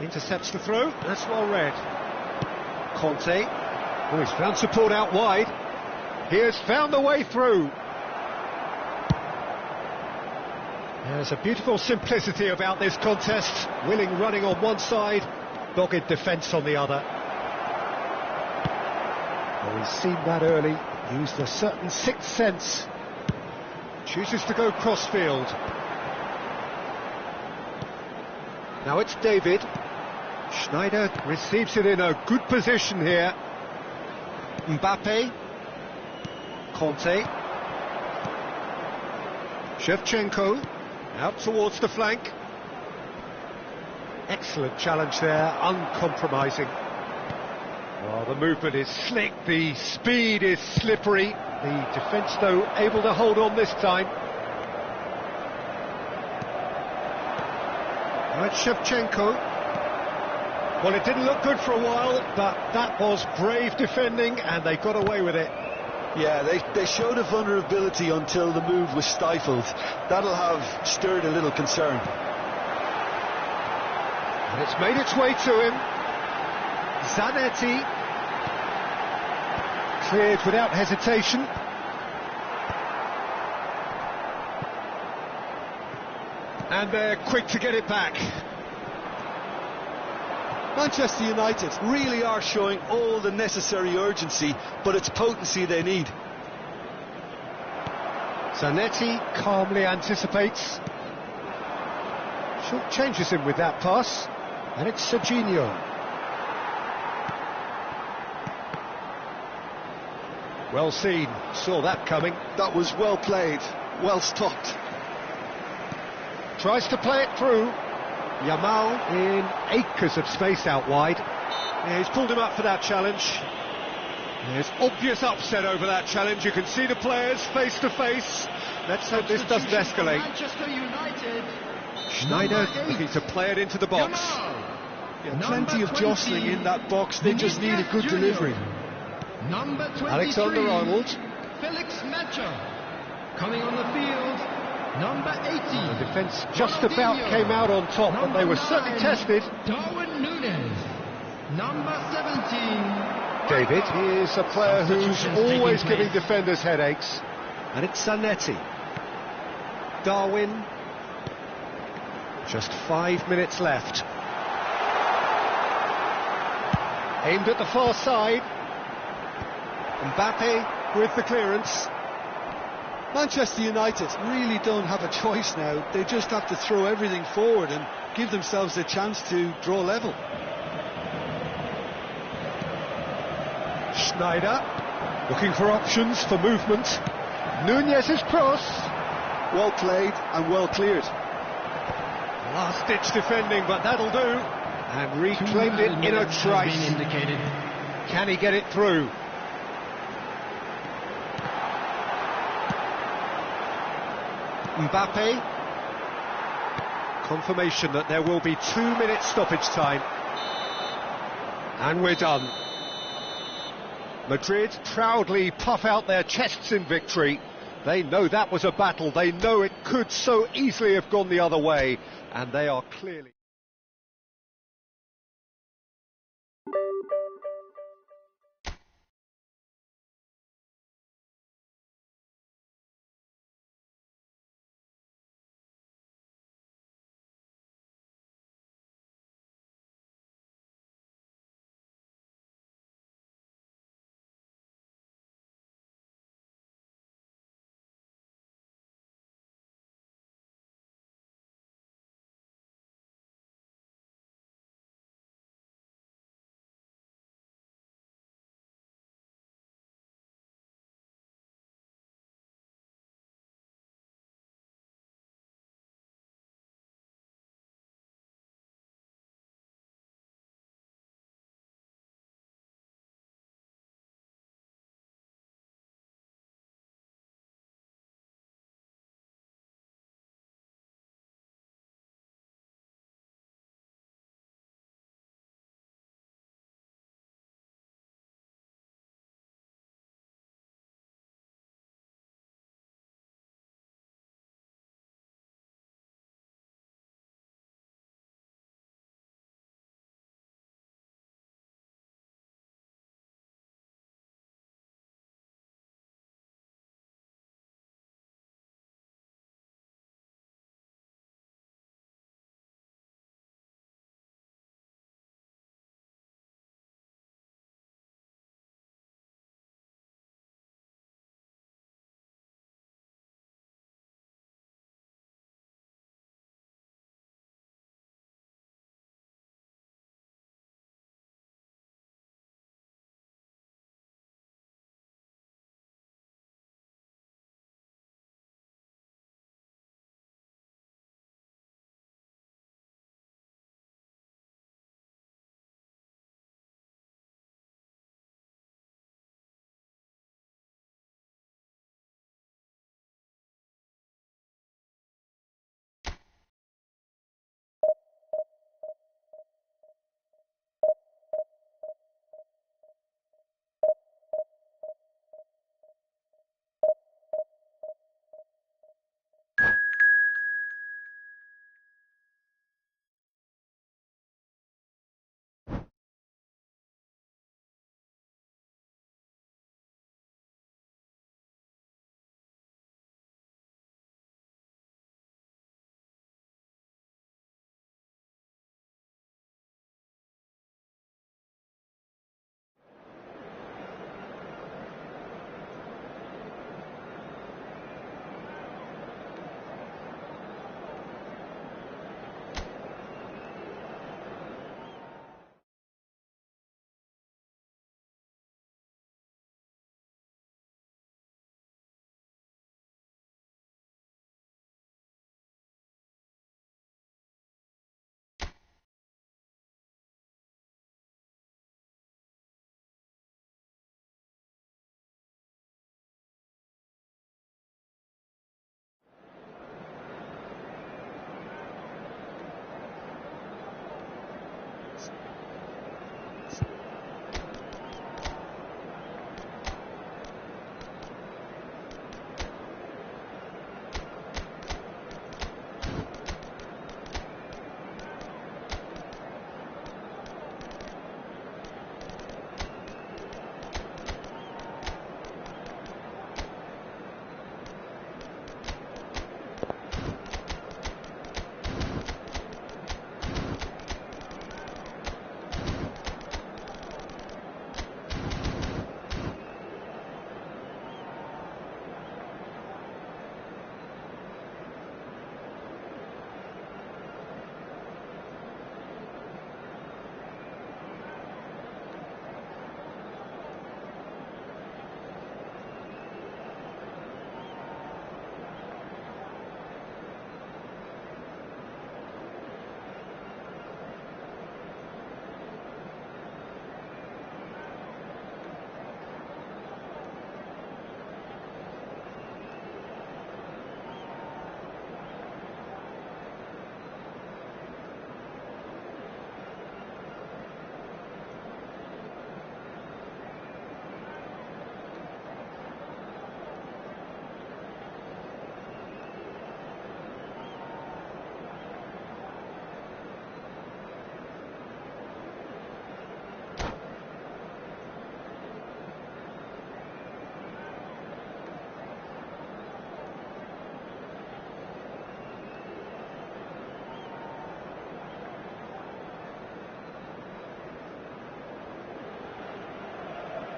Speaker 1: Intercepts the throw, that's well read. Conte, oh, he's found support out wide. He has found the way through. There's a beautiful simplicity about this contest. Willing running on one side, dogged defence on the other. Well, he's seen that early, used a certain sixth sense. Chooses to go crossfield. Now it's David. Schneider receives it in a good position here. Mbappe. Conte. Shevchenko. Out towards the flank. Excellent challenge there, uncompromising. Well, the movement is slick, the speed is slippery. The defence, though, able to hold on this time. Right, Shevchenko. Well, it didn't look good for a while, but that was brave defending, and they got away with it.
Speaker 2: Yeah, they showed a vulnerability until the move was stifled. That'll have stirred a little concern.
Speaker 1: And it's made its way to him. Zanetti. Cleared without hesitation. And they're quick to get it back.
Speaker 3: Manchester United
Speaker 2: Really are showing all the necessary urgency, but it's potency they need.
Speaker 1: Zanetti calmly anticipates. Short changes him with that pass. And it's Serginho. Well seen, saw that coming.
Speaker 3: That was well played, well stopped.
Speaker 1: Tries to play it through. Yamal in acres of space out wide. Yeah, he's pulled him up for that challenge. There's obvious upset over that challenge. You can see the players face to face. Let's hope this doesn't escalate.
Speaker 5: Manchester United.
Speaker 1: Schneider looking to play it into the box.
Speaker 3: Yeah, plenty of jostling in that box. They just need a good delivery.
Speaker 5: Number 23,
Speaker 1: Alexander-Arnold.
Speaker 5: Felix Mecha. Coming on the field, number 80.
Speaker 1: The defence just about came out on top, but they were certainly tested.
Speaker 5: Darwin Núñez. Number 17.
Speaker 1: David is a player who's always giving defenders headaches. And it's Zanetti. Darwin. Just 5 minutes left. Aimed at the far side. Mbappe with the clearance.
Speaker 3: Manchester United really don't have a choice now. They just have to throw everything forward and give themselves a chance to draw level.
Speaker 1: Schneider looking for options for movement. Núñez's cross.
Speaker 3: Well played and well cleared.
Speaker 1: Last-ditch defending, but that'll do. And reclaimed it in a trice. Can he get it through? Mbappe. Confirmation that there will be 2 minutes stoppage time. And we're done. Madrid proudly puff out their chests in victory. They know that was a battle. They know it could so easily have gone the other way. And they are clearly...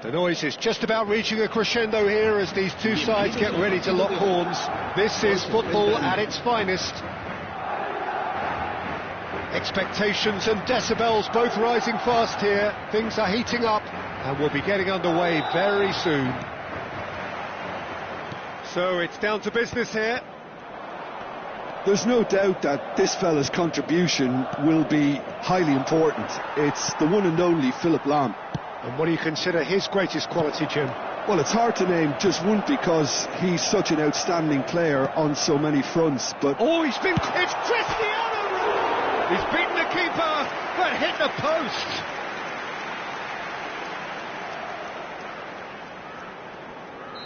Speaker 1: The noise is just about reaching a crescendo here as these two sides get ready to lock horns. This is football at its finest. Expectations and decibels both rising fast here. Things are heating up and we'll be getting underway very soon. So it's down to business here.
Speaker 2: There's no doubt that this fella's contribution will be highly important. It's the one and only Philip Lahm.
Speaker 1: And what do you consider his greatest quality, Jim?
Speaker 2: Well, it's hard to name just one because he's such an outstanding player on so many fronts, but...
Speaker 1: Oh, it's Cristiano! He's beaten the keeper, but hit the post.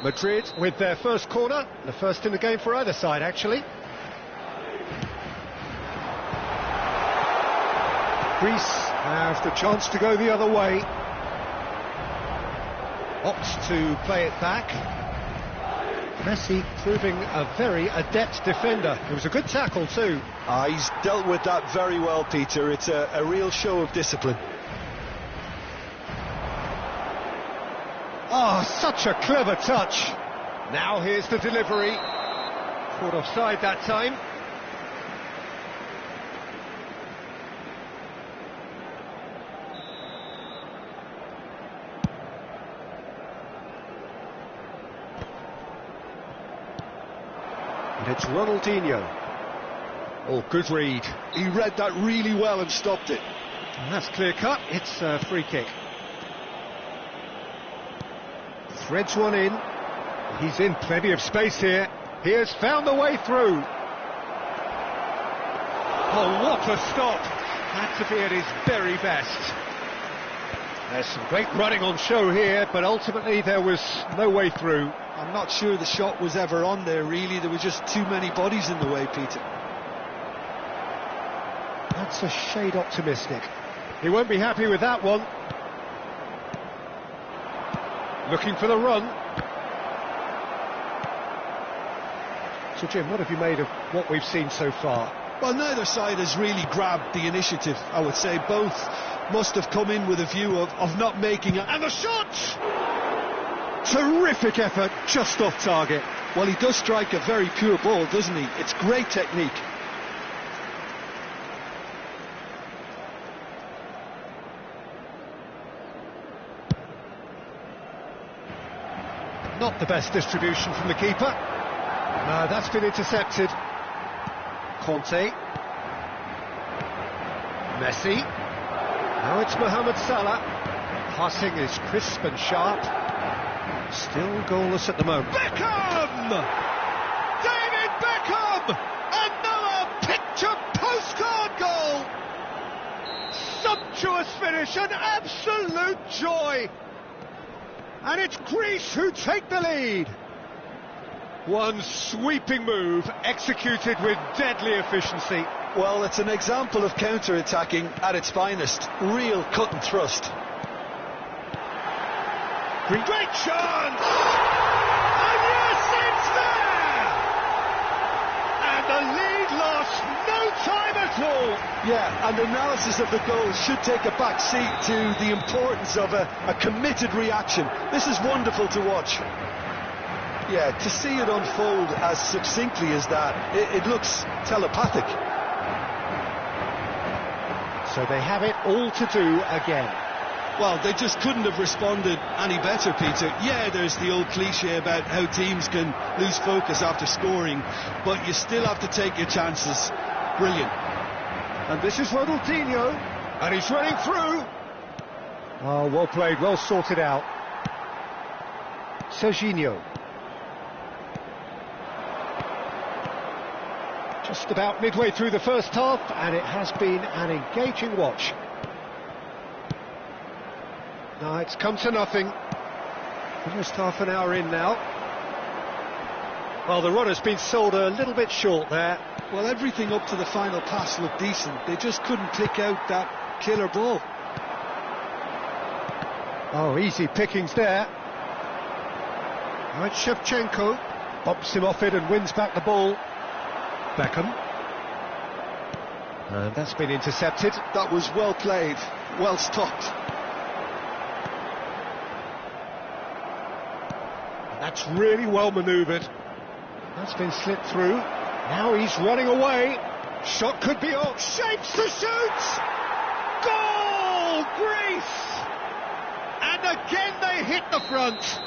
Speaker 1: Madrid with their first corner, the first in the game for either side, actually. Greece have the chance to go the other way. Opts to play it back. Masih proving a very adept defender. It was a good tackle too.
Speaker 2: He's dealt with that very well, Peter. It's a real show of discipline.
Speaker 1: Oh, such a clever touch. Now here's the delivery. Caught offside that time. And it's Ronaldinho. Oh, good read.
Speaker 2: He read that really well and stopped it.
Speaker 1: And that's clear cut. It's a free kick. Threads one in. He's in plenty of space here. He has found the way through. Oh, what a stop. Had to be at his very best. There's some great running on show here, but ultimately there was no way through.
Speaker 2: I'm not sure the shot was ever on there, really. There were just too many bodies in the way, Peter.
Speaker 1: That's a shade optimistic. He won't be happy with that one. Looking for the run. So, Jim, what have you made of what we've seen so far?
Speaker 2: Well, neither side has really grabbed the initiative, I would say. Both must have come in with a view of not making it.
Speaker 1: And the shot! Terrific effort, just off target.
Speaker 2: Well, he does strike a very pure ball, doesn't he? It's great technique.
Speaker 1: Not the best distribution from the keeper. No, that's been intercepted. Conte. Messi. Now it's Mohamed Salah. Passing is crisp and sharp. Still goalless at the moment.
Speaker 3: Beckham! David Beckham! Another picture postcard goal!
Speaker 1: sumptuous finish, an absolute joy. And it's Greece who take the lead. One sweeping move, executed with deadly efficiency.
Speaker 2: Well, it's an example of counter-attacking at its finest. Real cut and thrust.
Speaker 1: Great chance! And yes, it's there! And the lead lost no time at all.
Speaker 2: Yeah, and analysis of the goal should take a back seat to the importance of a committed reaction. This is wonderful to watch. Yeah, to see it unfold as succinctly as that, it looks telepathic.
Speaker 1: So they have it all to do again.
Speaker 3: Well, they just couldn't have responded any better, Peter. Yeah, there's the old cliche about how teams can lose focus after scoring, but you still have to take your chances. Brilliant.
Speaker 1: And this is Ronaldinho, and he's running through. Oh, well played, well sorted out. Serginho. Just about midway through the first half, and it has been an engaging watch. No, it's come to nothing. Almost half an hour in now. Well, the run has been sold a little bit short there.
Speaker 3: Well, everything up to the final pass looked decent. They just couldn't pick out that killer ball.
Speaker 1: Oh, easy pickings there. Right, Shevchenko bumps him off it and wins back the ball. Beckham. And that's been intercepted.
Speaker 3: That was well played, well stopped.
Speaker 1: That's really well manoeuvred. That's been slipped through. Now he's running away. Shot could be on. Shapes to shoot! Goal! Greece! And again they hit the front.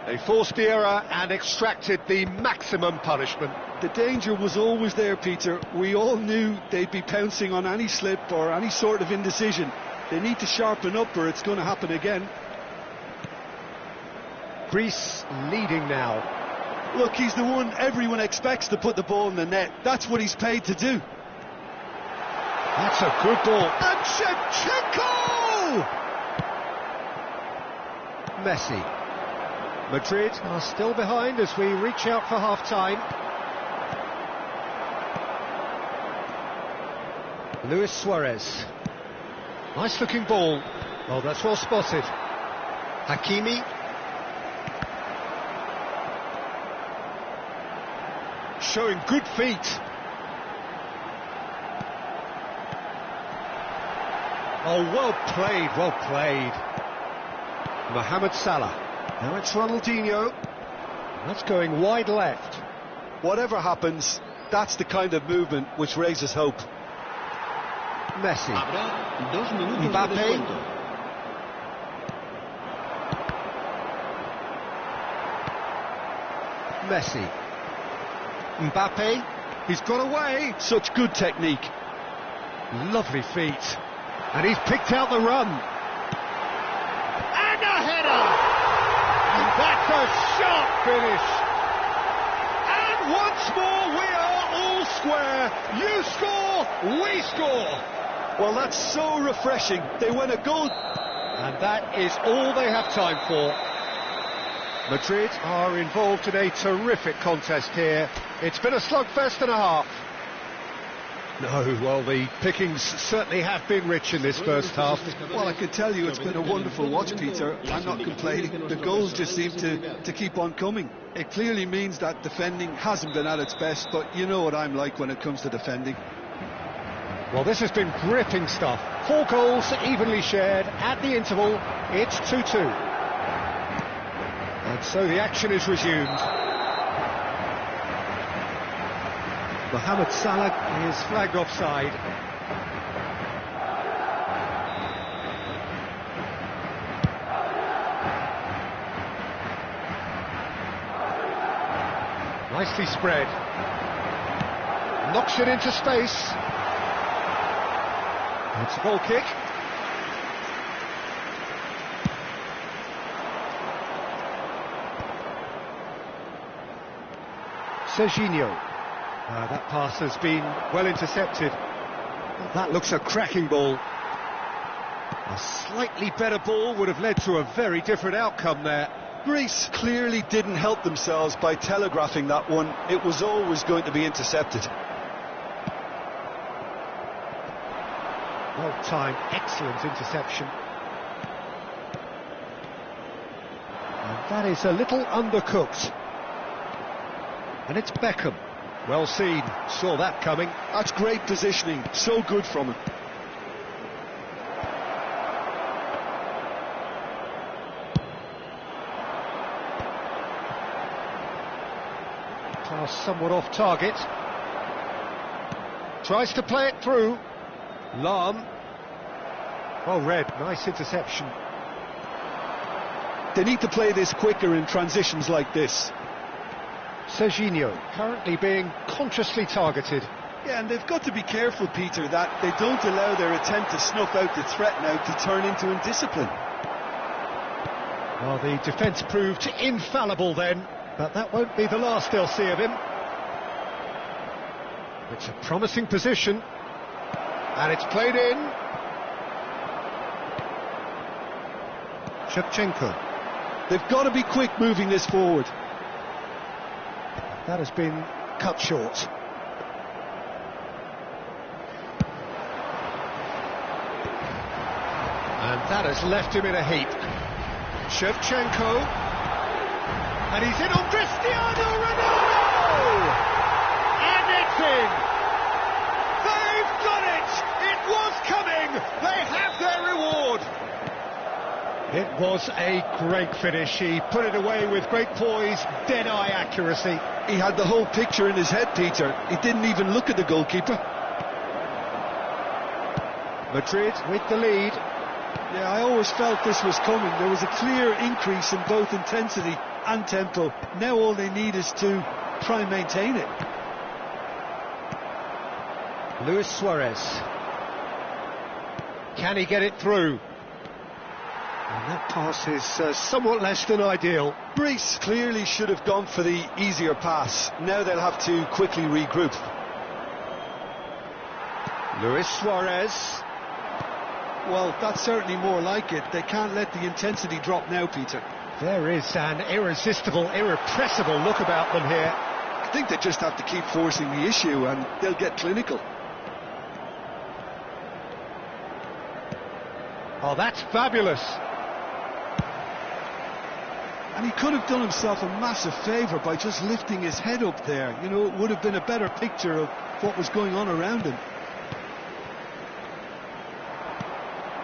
Speaker 1: They forced the error and extracted the maximum punishment.
Speaker 3: The danger was always there, Peter. We all knew they'd be pouncing on any slip or any sort of indecision. They need to sharpen up or it's going to happen again.
Speaker 1: Greece leading now.
Speaker 3: Look, he's the one everyone expects to put the ball in the net. That's what he's paid to do.
Speaker 1: That's a good ball. And Shevchenko! Messi. Madrid are still behind as we reach out for half-time. Luis Suarez. Nice-looking ball. Oh, that's well spotted. Hakimi. Showing good feet. Oh, well played, well played. Mohamed Salah. Now it's Ronaldinho. That's going wide left.
Speaker 2: Whatever happens, that's the kind of movement which raises hope.
Speaker 1: Messi.
Speaker 4: Mbappé.
Speaker 1: Messi. Mbappé. He's got away.
Speaker 2: Such good technique.
Speaker 1: Lovely feet. And he's picked out the run. And a header! And that's a sharp finish. And once more we are all square. You score, we score.
Speaker 2: Well, that's so refreshing. They win a goal.
Speaker 1: And that is all they have time for. Madrid are involved in a terrific contest here. It's been a slugfest and a half. No, well, the pickings certainly have been rich in this first half.
Speaker 3: Well, I can tell you it's been a wonderful watch, Peter. I'm not complaining. The goals just seem to keep on coming. It clearly means that defending hasn't been at its best, but you know what I'm like when it comes to defending.
Speaker 1: Well, this has been gripping stuff. 4 goals evenly shared. At the interval, it's 2-2. And so the action is resumed. Mohamed Salah is flagged offside. Nicely spread. Knocks it into space. It's a goal kick. Serginho. That pass has been well intercepted. That looks a cracking ball. A slightly better ball would have led to a very different outcome there.
Speaker 2: Greece clearly didn't help themselves by telegraphing that one. It was always going to be intercepted.
Speaker 1: Well timed, excellent interception. And that is a little undercooked. And it's Beckham. Well seen, saw that coming.
Speaker 2: That's great positioning, so good from him.
Speaker 1: Pass somewhat off target. Tries to play it through. Lam. Well read, nice interception.
Speaker 2: They need to play this quicker in transitions like this.
Speaker 1: Serginho currently being consciously targeted.
Speaker 3: Yeah, and they've got to be careful, Peter, that they don't allow their attempt to snuff out the threat now to turn into indiscipline.
Speaker 1: Well, the defence proved infallible then, but that won't be the last they'll see of him. It's a promising position, and it's played in. Shevchenko.
Speaker 2: They've got to be quick moving this forward.
Speaker 1: That has been cut short. And that has left him in a heap. Shevchenko. And he's in on Cristiano Ronaldo! And it's in! They've got it! It was coming! They have their reward! It was a great finish. He put it away with great poise, dead-eye accuracy.
Speaker 2: He had the whole picture in his head, Peter. He didn't even look at the goalkeeper.
Speaker 1: Madrid with the lead.
Speaker 3: Yeah, I always felt this was coming. There was a clear increase in both intensity and tempo. Now all they need is to try and maintain it.
Speaker 1: Luis Suarez. Can he get it through? And that pass is somewhat less than ideal.
Speaker 2: Greece clearly should have gone for the easier pass. Now they'll have to quickly regroup.
Speaker 1: Luis Suarez.
Speaker 3: Well, that's certainly more like it. They can't let the intensity drop now, Peter.
Speaker 1: There is an irresistible, irrepressible look about them here.
Speaker 2: I think they just have to keep forcing the issue and they'll get clinical.
Speaker 1: Oh, that's fabulous.
Speaker 3: And he could have done himself a massive favour by just lifting his head up there. You know, it would have been a better picture of what was going on around him.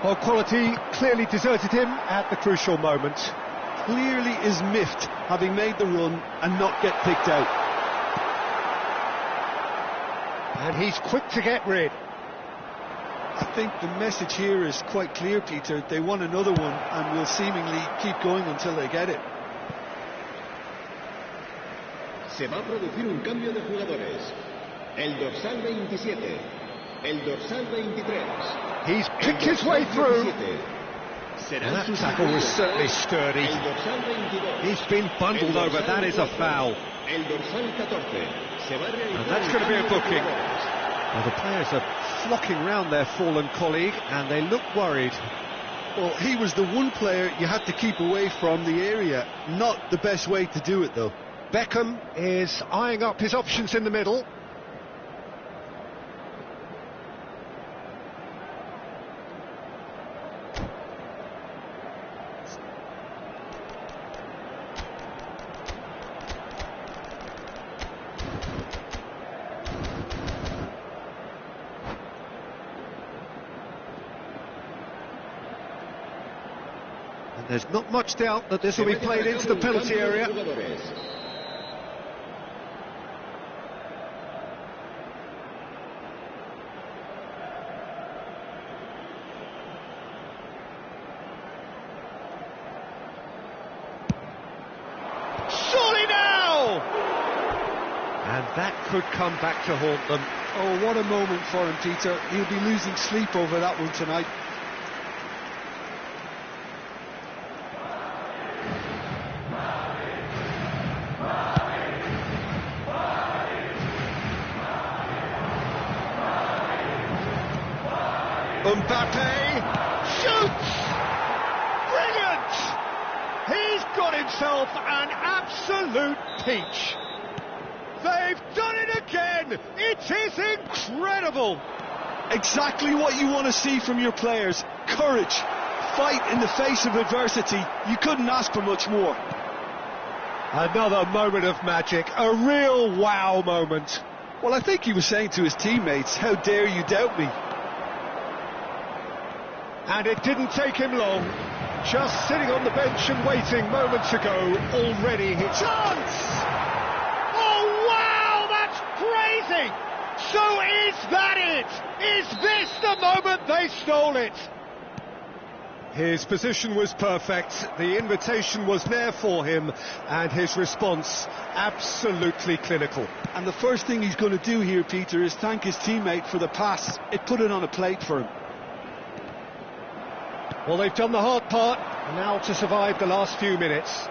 Speaker 1: Well, quality clearly deserted him at the crucial moment.
Speaker 3: Clearly is miffed, having made the run and not get picked out.
Speaker 1: And he's quick to get rid.
Speaker 3: I think the message here is quite clear, Peter. They want another one and will seemingly keep going until they get it.
Speaker 4: Se va a producir un cambio de jugadores. El dorsal 27. El dorsal 23.
Speaker 1: He's picked his way through. And that tackle was certainly sturdy. He's been bundled over. That is a foul. And that's going to be a booking. Well, the players are flocking round their fallen colleague and they look worried.
Speaker 3: Well, he was the one player you had to keep away from the area. Not the best way to do it, though.
Speaker 1: Beckham is eyeing up his options in the middle. And there's not much doubt that this will be played into the penalty area. Surely now! And that could come back to haunt them.
Speaker 3: Oh, what a moment for him, Peter. He'll be losing sleep over that one tonight.
Speaker 1: Mbappe shoots! Brilliant! He's got himself an absolute peach. They've done it again! It is incredible!
Speaker 3: Exactly what you want to see from your players. Courage, fight in the face of adversity. You couldn't ask for much more.
Speaker 1: Another moment of magic, a real wow moment.
Speaker 2: Well, I think he was saying to his teammates, how dare you doubt me?
Speaker 1: And it didn't take him long. Just sitting on the bench and waiting moments ago, already hit. Chance! Oh, wow, that's crazy! So is that it? Is this the moment they stole it? His position was perfect, the invitation was there for him, and his response absolutely clinical.
Speaker 3: And the first thing he's going to do here, Peter, is thank his teammate for the pass. It put it on a plate for him.
Speaker 1: Well, they've done the hard part, now to survive the last few minutes.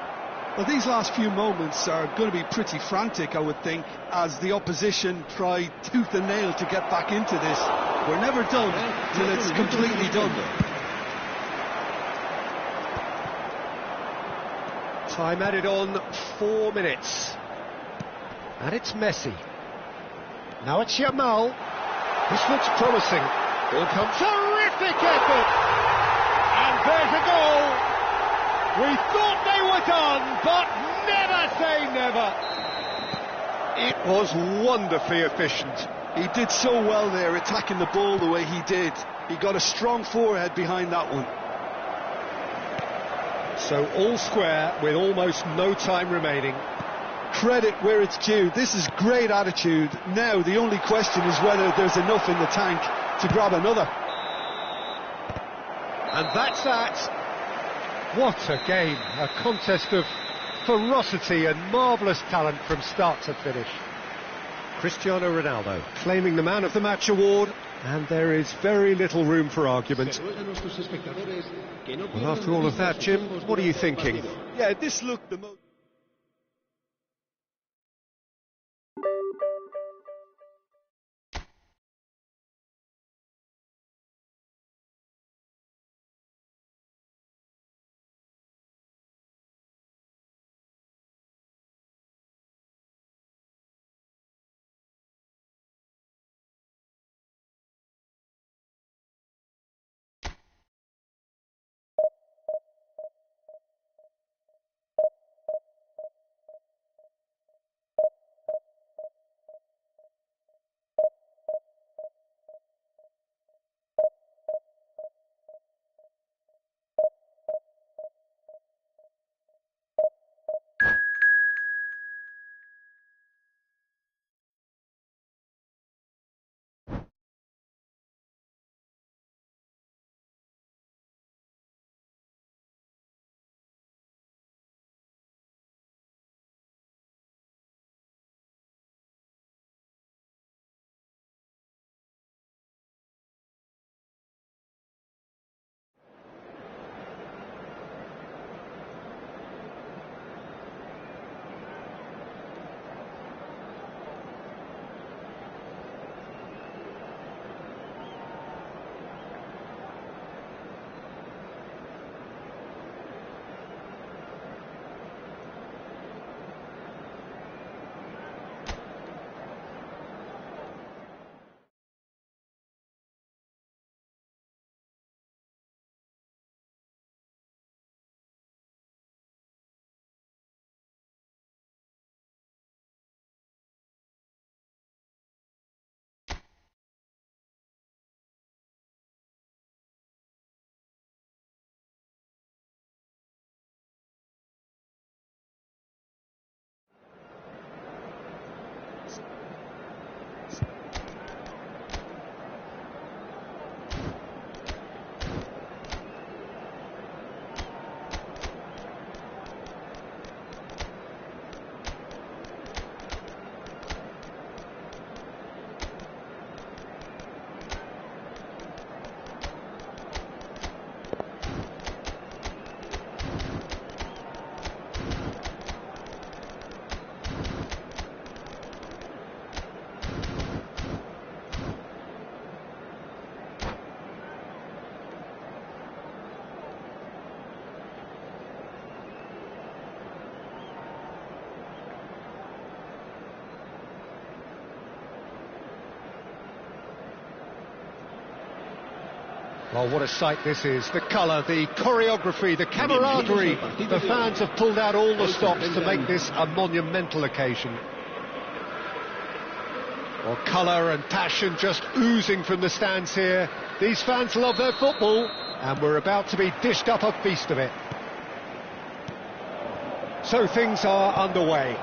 Speaker 3: Well, these last few moments are going to be pretty frantic, I would think, as the opposition try tooth and nail to get back into this. We're never done till it's completely done.
Speaker 1: Time added on 4 minutes. And it's Messi. Now it's Yamal. This looks promising. Here comes terrific effort. And there's a goal. We thought they were done, but never say never. It was wonderfully efficient.
Speaker 3: He did so well there, attacking the ball the way he did. He got a strong forehead behind that one.
Speaker 1: So all square with almost no time remaining.
Speaker 3: Credit where it's due. This is great attitude. Now the only question is whether there's enough in the tank to grab another.
Speaker 1: And that's that. What a game. A contest of ferocity and marvellous talent from start to finish. Cristiano Ronaldo claiming the Man of the Match award, and there is very little room for argument. Well, after all of that, Jim, what are you thinking?
Speaker 3: Yeah, this looked the most...
Speaker 1: Well, what a sight this is. The colour, the choreography, the camaraderie. The fans have pulled out all the stops to make this a monumental occasion. Well, colour and passion just oozing from the stands here. These fans love their football, and we're about to be dished up a feast of it. So things are underway.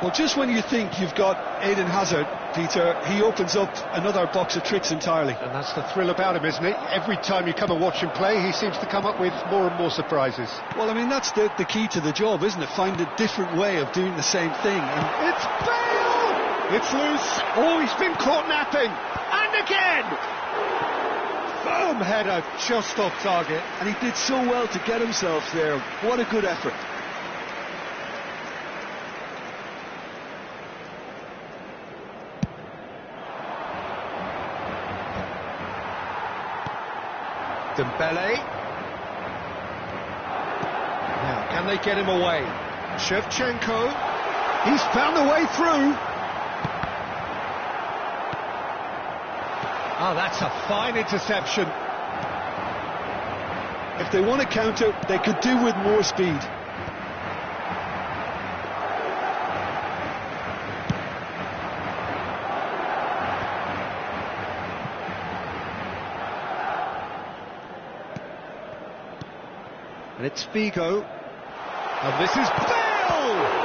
Speaker 3: Well, just when you think you've got Eden Hazard, Peter, he opens up another box of tricks entirely.
Speaker 1: And that's the thrill about him, isn't it? Every time you come and watch him play, he seems to come up with more and more surprises.
Speaker 3: Well, I mean, that's the key to the job, isn't it? Find a different way of doing the same thing. And
Speaker 1: it's Bale! It's loose. Oh, he's been caught napping. And again! Firm header, just off target.
Speaker 3: And he did so well to get himself there. What a good effort.
Speaker 1: Dembele. Now, can they get him away? Shevchenko. He's found a way through. Oh, that's a fine interception.
Speaker 3: If they want to counter, they could do with more speed.
Speaker 1: And it's Figo. And this is Bale!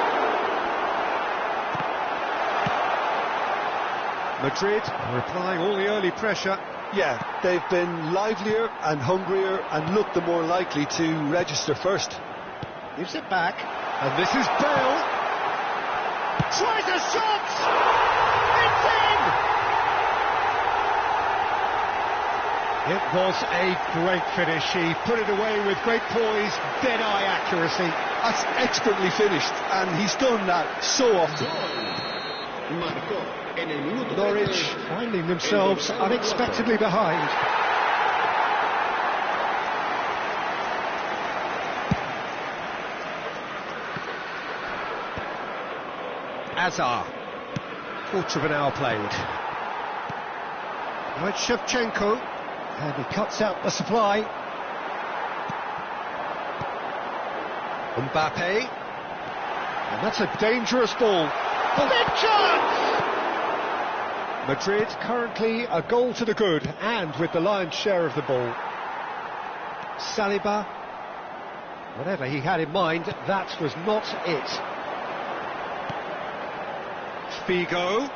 Speaker 1: Madrid are applying all the early pressure.
Speaker 3: Yeah, they've been livelier and hungrier and looked the more likely to register first.
Speaker 1: Gives it back. And this is Bale. Tries a shot! It's in! It was a great finish. He put it away with great poise, dead-eye accuracy.
Speaker 3: That's expertly finished, and he's done that so often.
Speaker 1: Norwich finding themselves unexpectedly behind. Azar. Quarter of an hour played. Now it's Shevchenko. And he cuts out the supply. Mbappe. And that's a dangerous ball. Big chance! Madrid currently a goal to the good, and with the lion's share of the ball. Saliba. Whatever he had in mind, that was not it. Figo.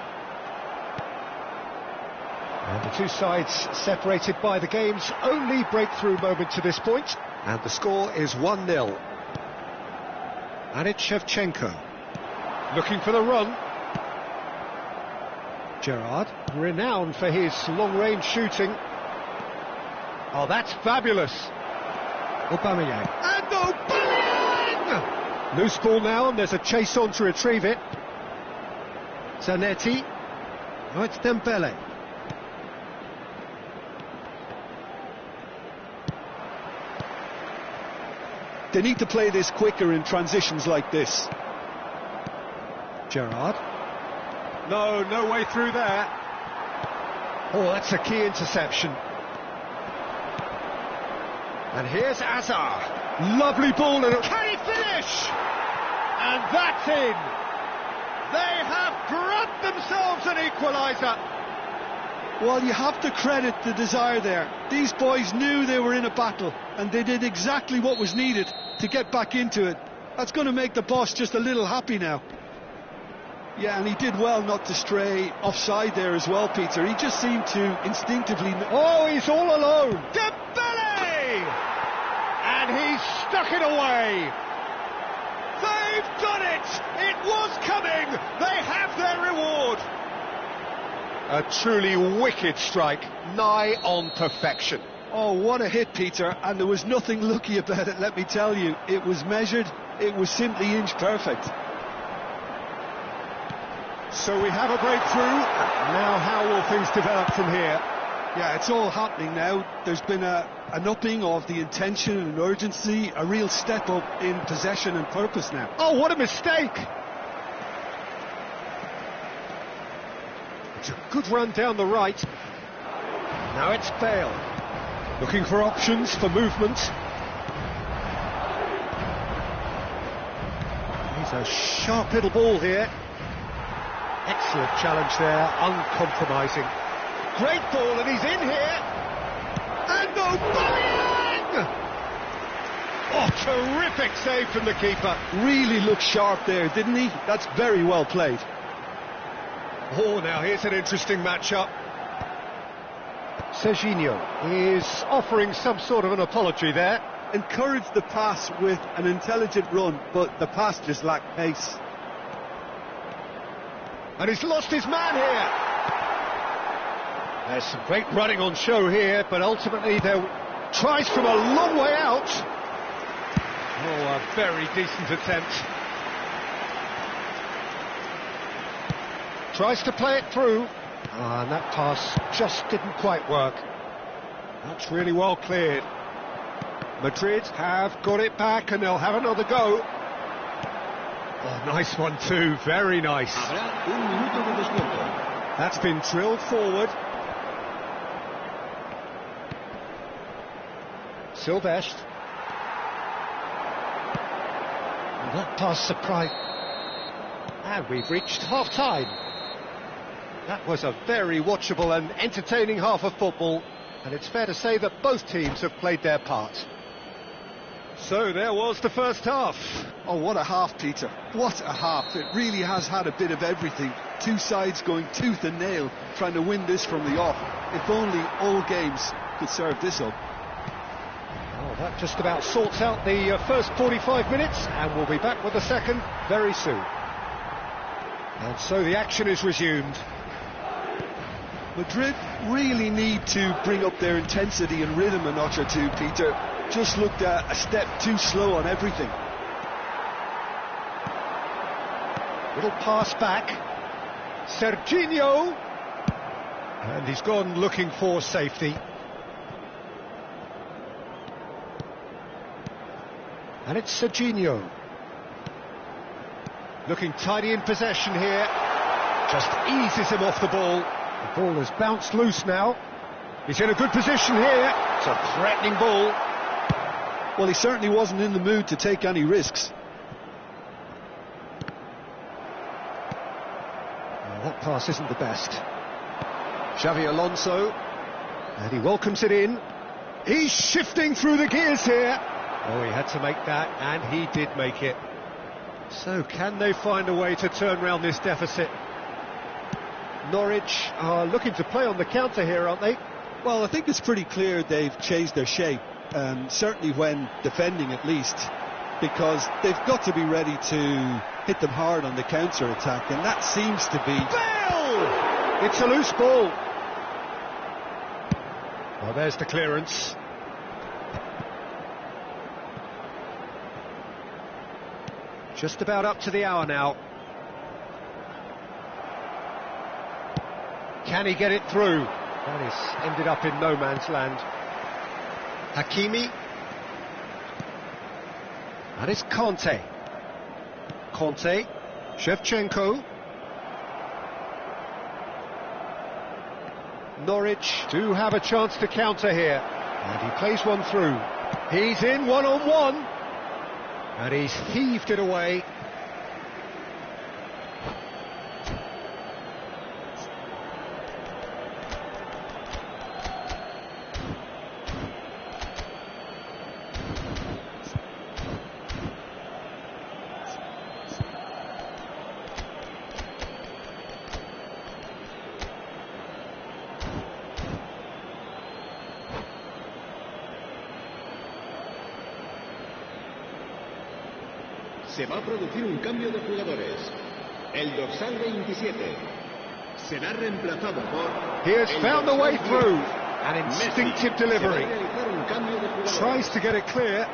Speaker 1: And the two sides separated by the game's only breakthrough moment to this point. And the score is 1-0. And it's Shevchenko. Looking for the run. Gerrard, renowned for his long-range shooting. Oh, that's fabulous. Aubameyang. And Aubameyang! Loose ball now, and there's a chase on to retrieve it. Zanetti. Oh, it's Dembele.
Speaker 3: They need to play this quicker in transitions like this.
Speaker 1: Gerrard. No way through there. Oh, that's a key interception. And here's Azar. Lovely ball. And can he finish? And that's in. They have grabbed themselves an equaliser.
Speaker 3: Well, you have to credit the desire there. These boys knew they were in a battle, and they did exactly what was needed to get back into it. That's going to make the boss just a little happy now. Yeah, and he did well not to stray offside there as well, Peter. He just seemed to instinctively...
Speaker 1: Oh, he's all alone! Dembele! And he's stuck it away! They've done it! It was coming! They have their reward! A truly wicked strike, nigh on perfection.
Speaker 3: Oh, what a hit, Peter, and there was nothing lucky about it, let me tell you. It was measured, it was simply inch perfect.
Speaker 1: So we have a breakthrough. Now how will things develop from here?
Speaker 3: Yeah, it's all happening now. There's been an upping of the intention and urgency, a real step up in possession and purpose now.
Speaker 1: Oh, what a mistake! It's a good run down the right. Now it's Bale. Looking for options for movement. He's a sharp little ball here. Excellent challenge there, uncompromising. Great ball, and he's in here. And Aubameyang! Oh, terrific save from the keeper.
Speaker 3: Really looked sharp there, didn't he? That's very well played.
Speaker 1: Oh, now here's an interesting matchup. Serginho is offering some sort of an apology there.
Speaker 3: Encouraged the pass with an intelligent run, but the pass just lacked pace.
Speaker 1: And he's lost his man here. There's some great running on show here, but ultimately there tries from a long way out. Oh, a very decent attempt. Tries to play it through. And that pass just didn't quite work. That's really well cleared. Madrid have got it back and they'll have another go. Oh, nice one too, very nice. That's been drilled forward. Silvestre. And that pass surprised. And we've reached half-time. That was a very watchable and entertaining half of football, and it's fair to say that both teams have played their part. So there was the first half.
Speaker 3: Oh, what a half, Peter. What a half. It really has had a bit of everything. Two sides going tooth and nail, trying to win this from the off. If only all games could serve this up.
Speaker 1: Well, that just about sorts out the first 45 minutes, and we'll be back with the second very soon. And so the action is resumed.
Speaker 3: Madrid really need to bring up their intensity and rhythm a notch or two, Peter. Just looked a step too slow on everything.
Speaker 1: Little pass back. Serginho. And he's gone looking for safety. And it's Serginho. Looking tidy in possession here. Just eases him off the ball. The ball has bounced loose now. He's in a good position here. It's a threatening ball.
Speaker 3: Well, he certainly wasn't in the mood to take any risks.
Speaker 1: Well, that pass isn't the best. Xavi Alonso. And he welcomes it in. He's shifting through the gears here. Oh, he had to make that, and he did make it. So can they find a way to turn around this deficit? Norwich are looking to play on the counter here, aren't they?
Speaker 3: Well, I think it's pretty clear they've changed their shape, certainly when defending at least, because they've got to be ready to hit them hard on the counter-attack, and that seems to be...
Speaker 1: Bale! It's a loose ball. Well, there's the clearance. Just about up to the hour now. Can he get it through? That is ended up in no man's land. Hakimi. That is Conte. Conte. Shevchenko. Norwich do have a chance to counter here. And he plays one through. He's in one-on-one. And he's heaved it away.
Speaker 4: Se va a producir un cambio de jugadores. El dorsal 27 será reemplazado por...
Speaker 1: He has found a way through. An instinctive delivery. Tries to get it clear.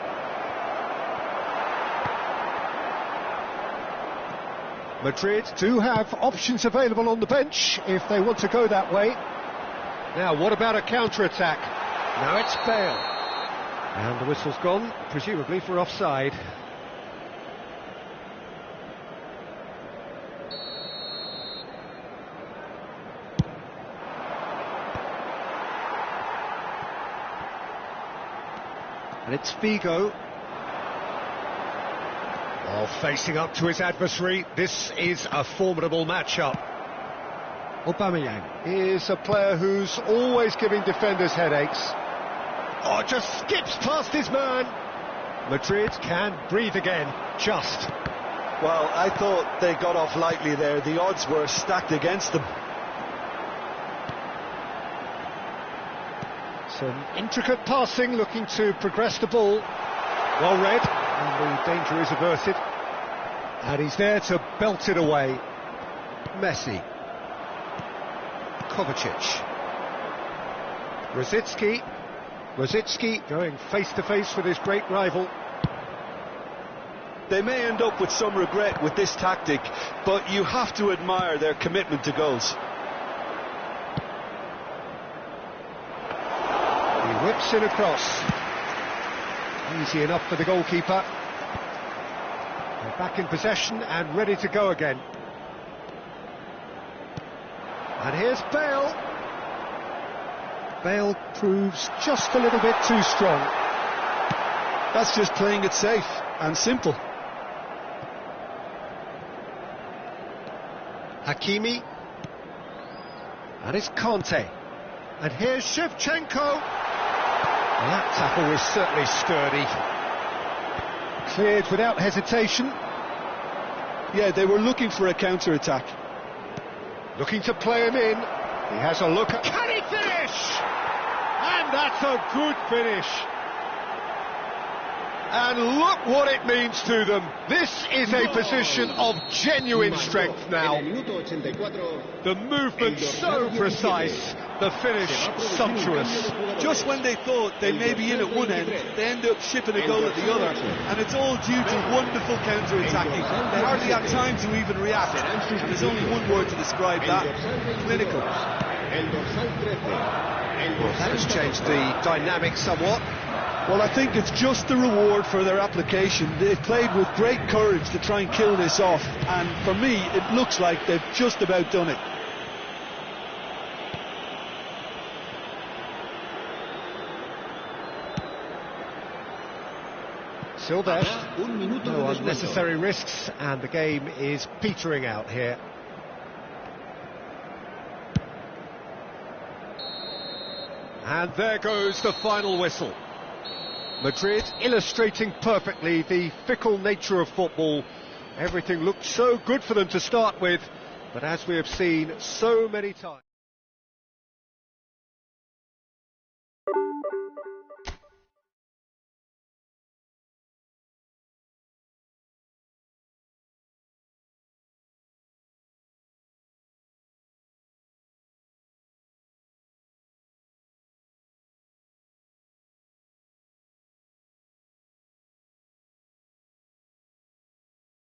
Speaker 1: Madrid do have options available on the bench if they want to go that way. Now, what about a counter-attack? Now it's Bale. And the whistle's gone, presumably for offside. And it's Figo. While facing up to his adversary, this is a formidable matchup. Aubameyang is a player who's always giving defenders headaches. Oh, just skips past his man. Madrid can breathe again, just.
Speaker 2: Well, I thought they got off lightly there. The odds were stacked against them.
Speaker 1: Some intricate passing, looking to progress the ball. Well read, and the danger is averted. And he's there to belt it away. Masih. Kovacic. Rosicki going face-to-face with his great rival.
Speaker 2: They may end up with some regret with this tactic, but you have to admire their commitment to goals.
Speaker 1: He whips it across. Easy enough for the goalkeeper. They're back in possession and ready to go again. And here's Bale. Bale proves just a little bit too strong.
Speaker 2: That's just playing it safe and simple.
Speaker 1: Hakimi. And it's Conte. And here's Shevchenko. That tackle was certainly sturdy. Cleared without hesitation.
Speaker 2: Yeah, they were looking for a counter-attack.
Speaker 1: Looking to play him in. He has a look at... Can he finish? And that's a good finish. And look what it means to them. This is a position of genuine strength now. The movement so precise, the finish sumptuous.
Speaker 3: Just when they thought they may be in at one end, they end up shipping a goal at the other, and it's all due to wonderful counter-attacking. They hardly had time to even react, and there's only one word to describe that: clinical.
Speaker 1: Well, that has changed the dynamic somewhat.
Speaker 2: Well, I think it's just the reward for their application. They've played with great courage to try and kill this off, and for me, it looks like they've just about done it.
Speaker 1: Silva, no unnecessary risks, and the game is petering out here. And there goes the final whistle. Madrid illustrating perfectly the fickle nature of football. Everything looked so good for them to start with, but as we have seen so many times...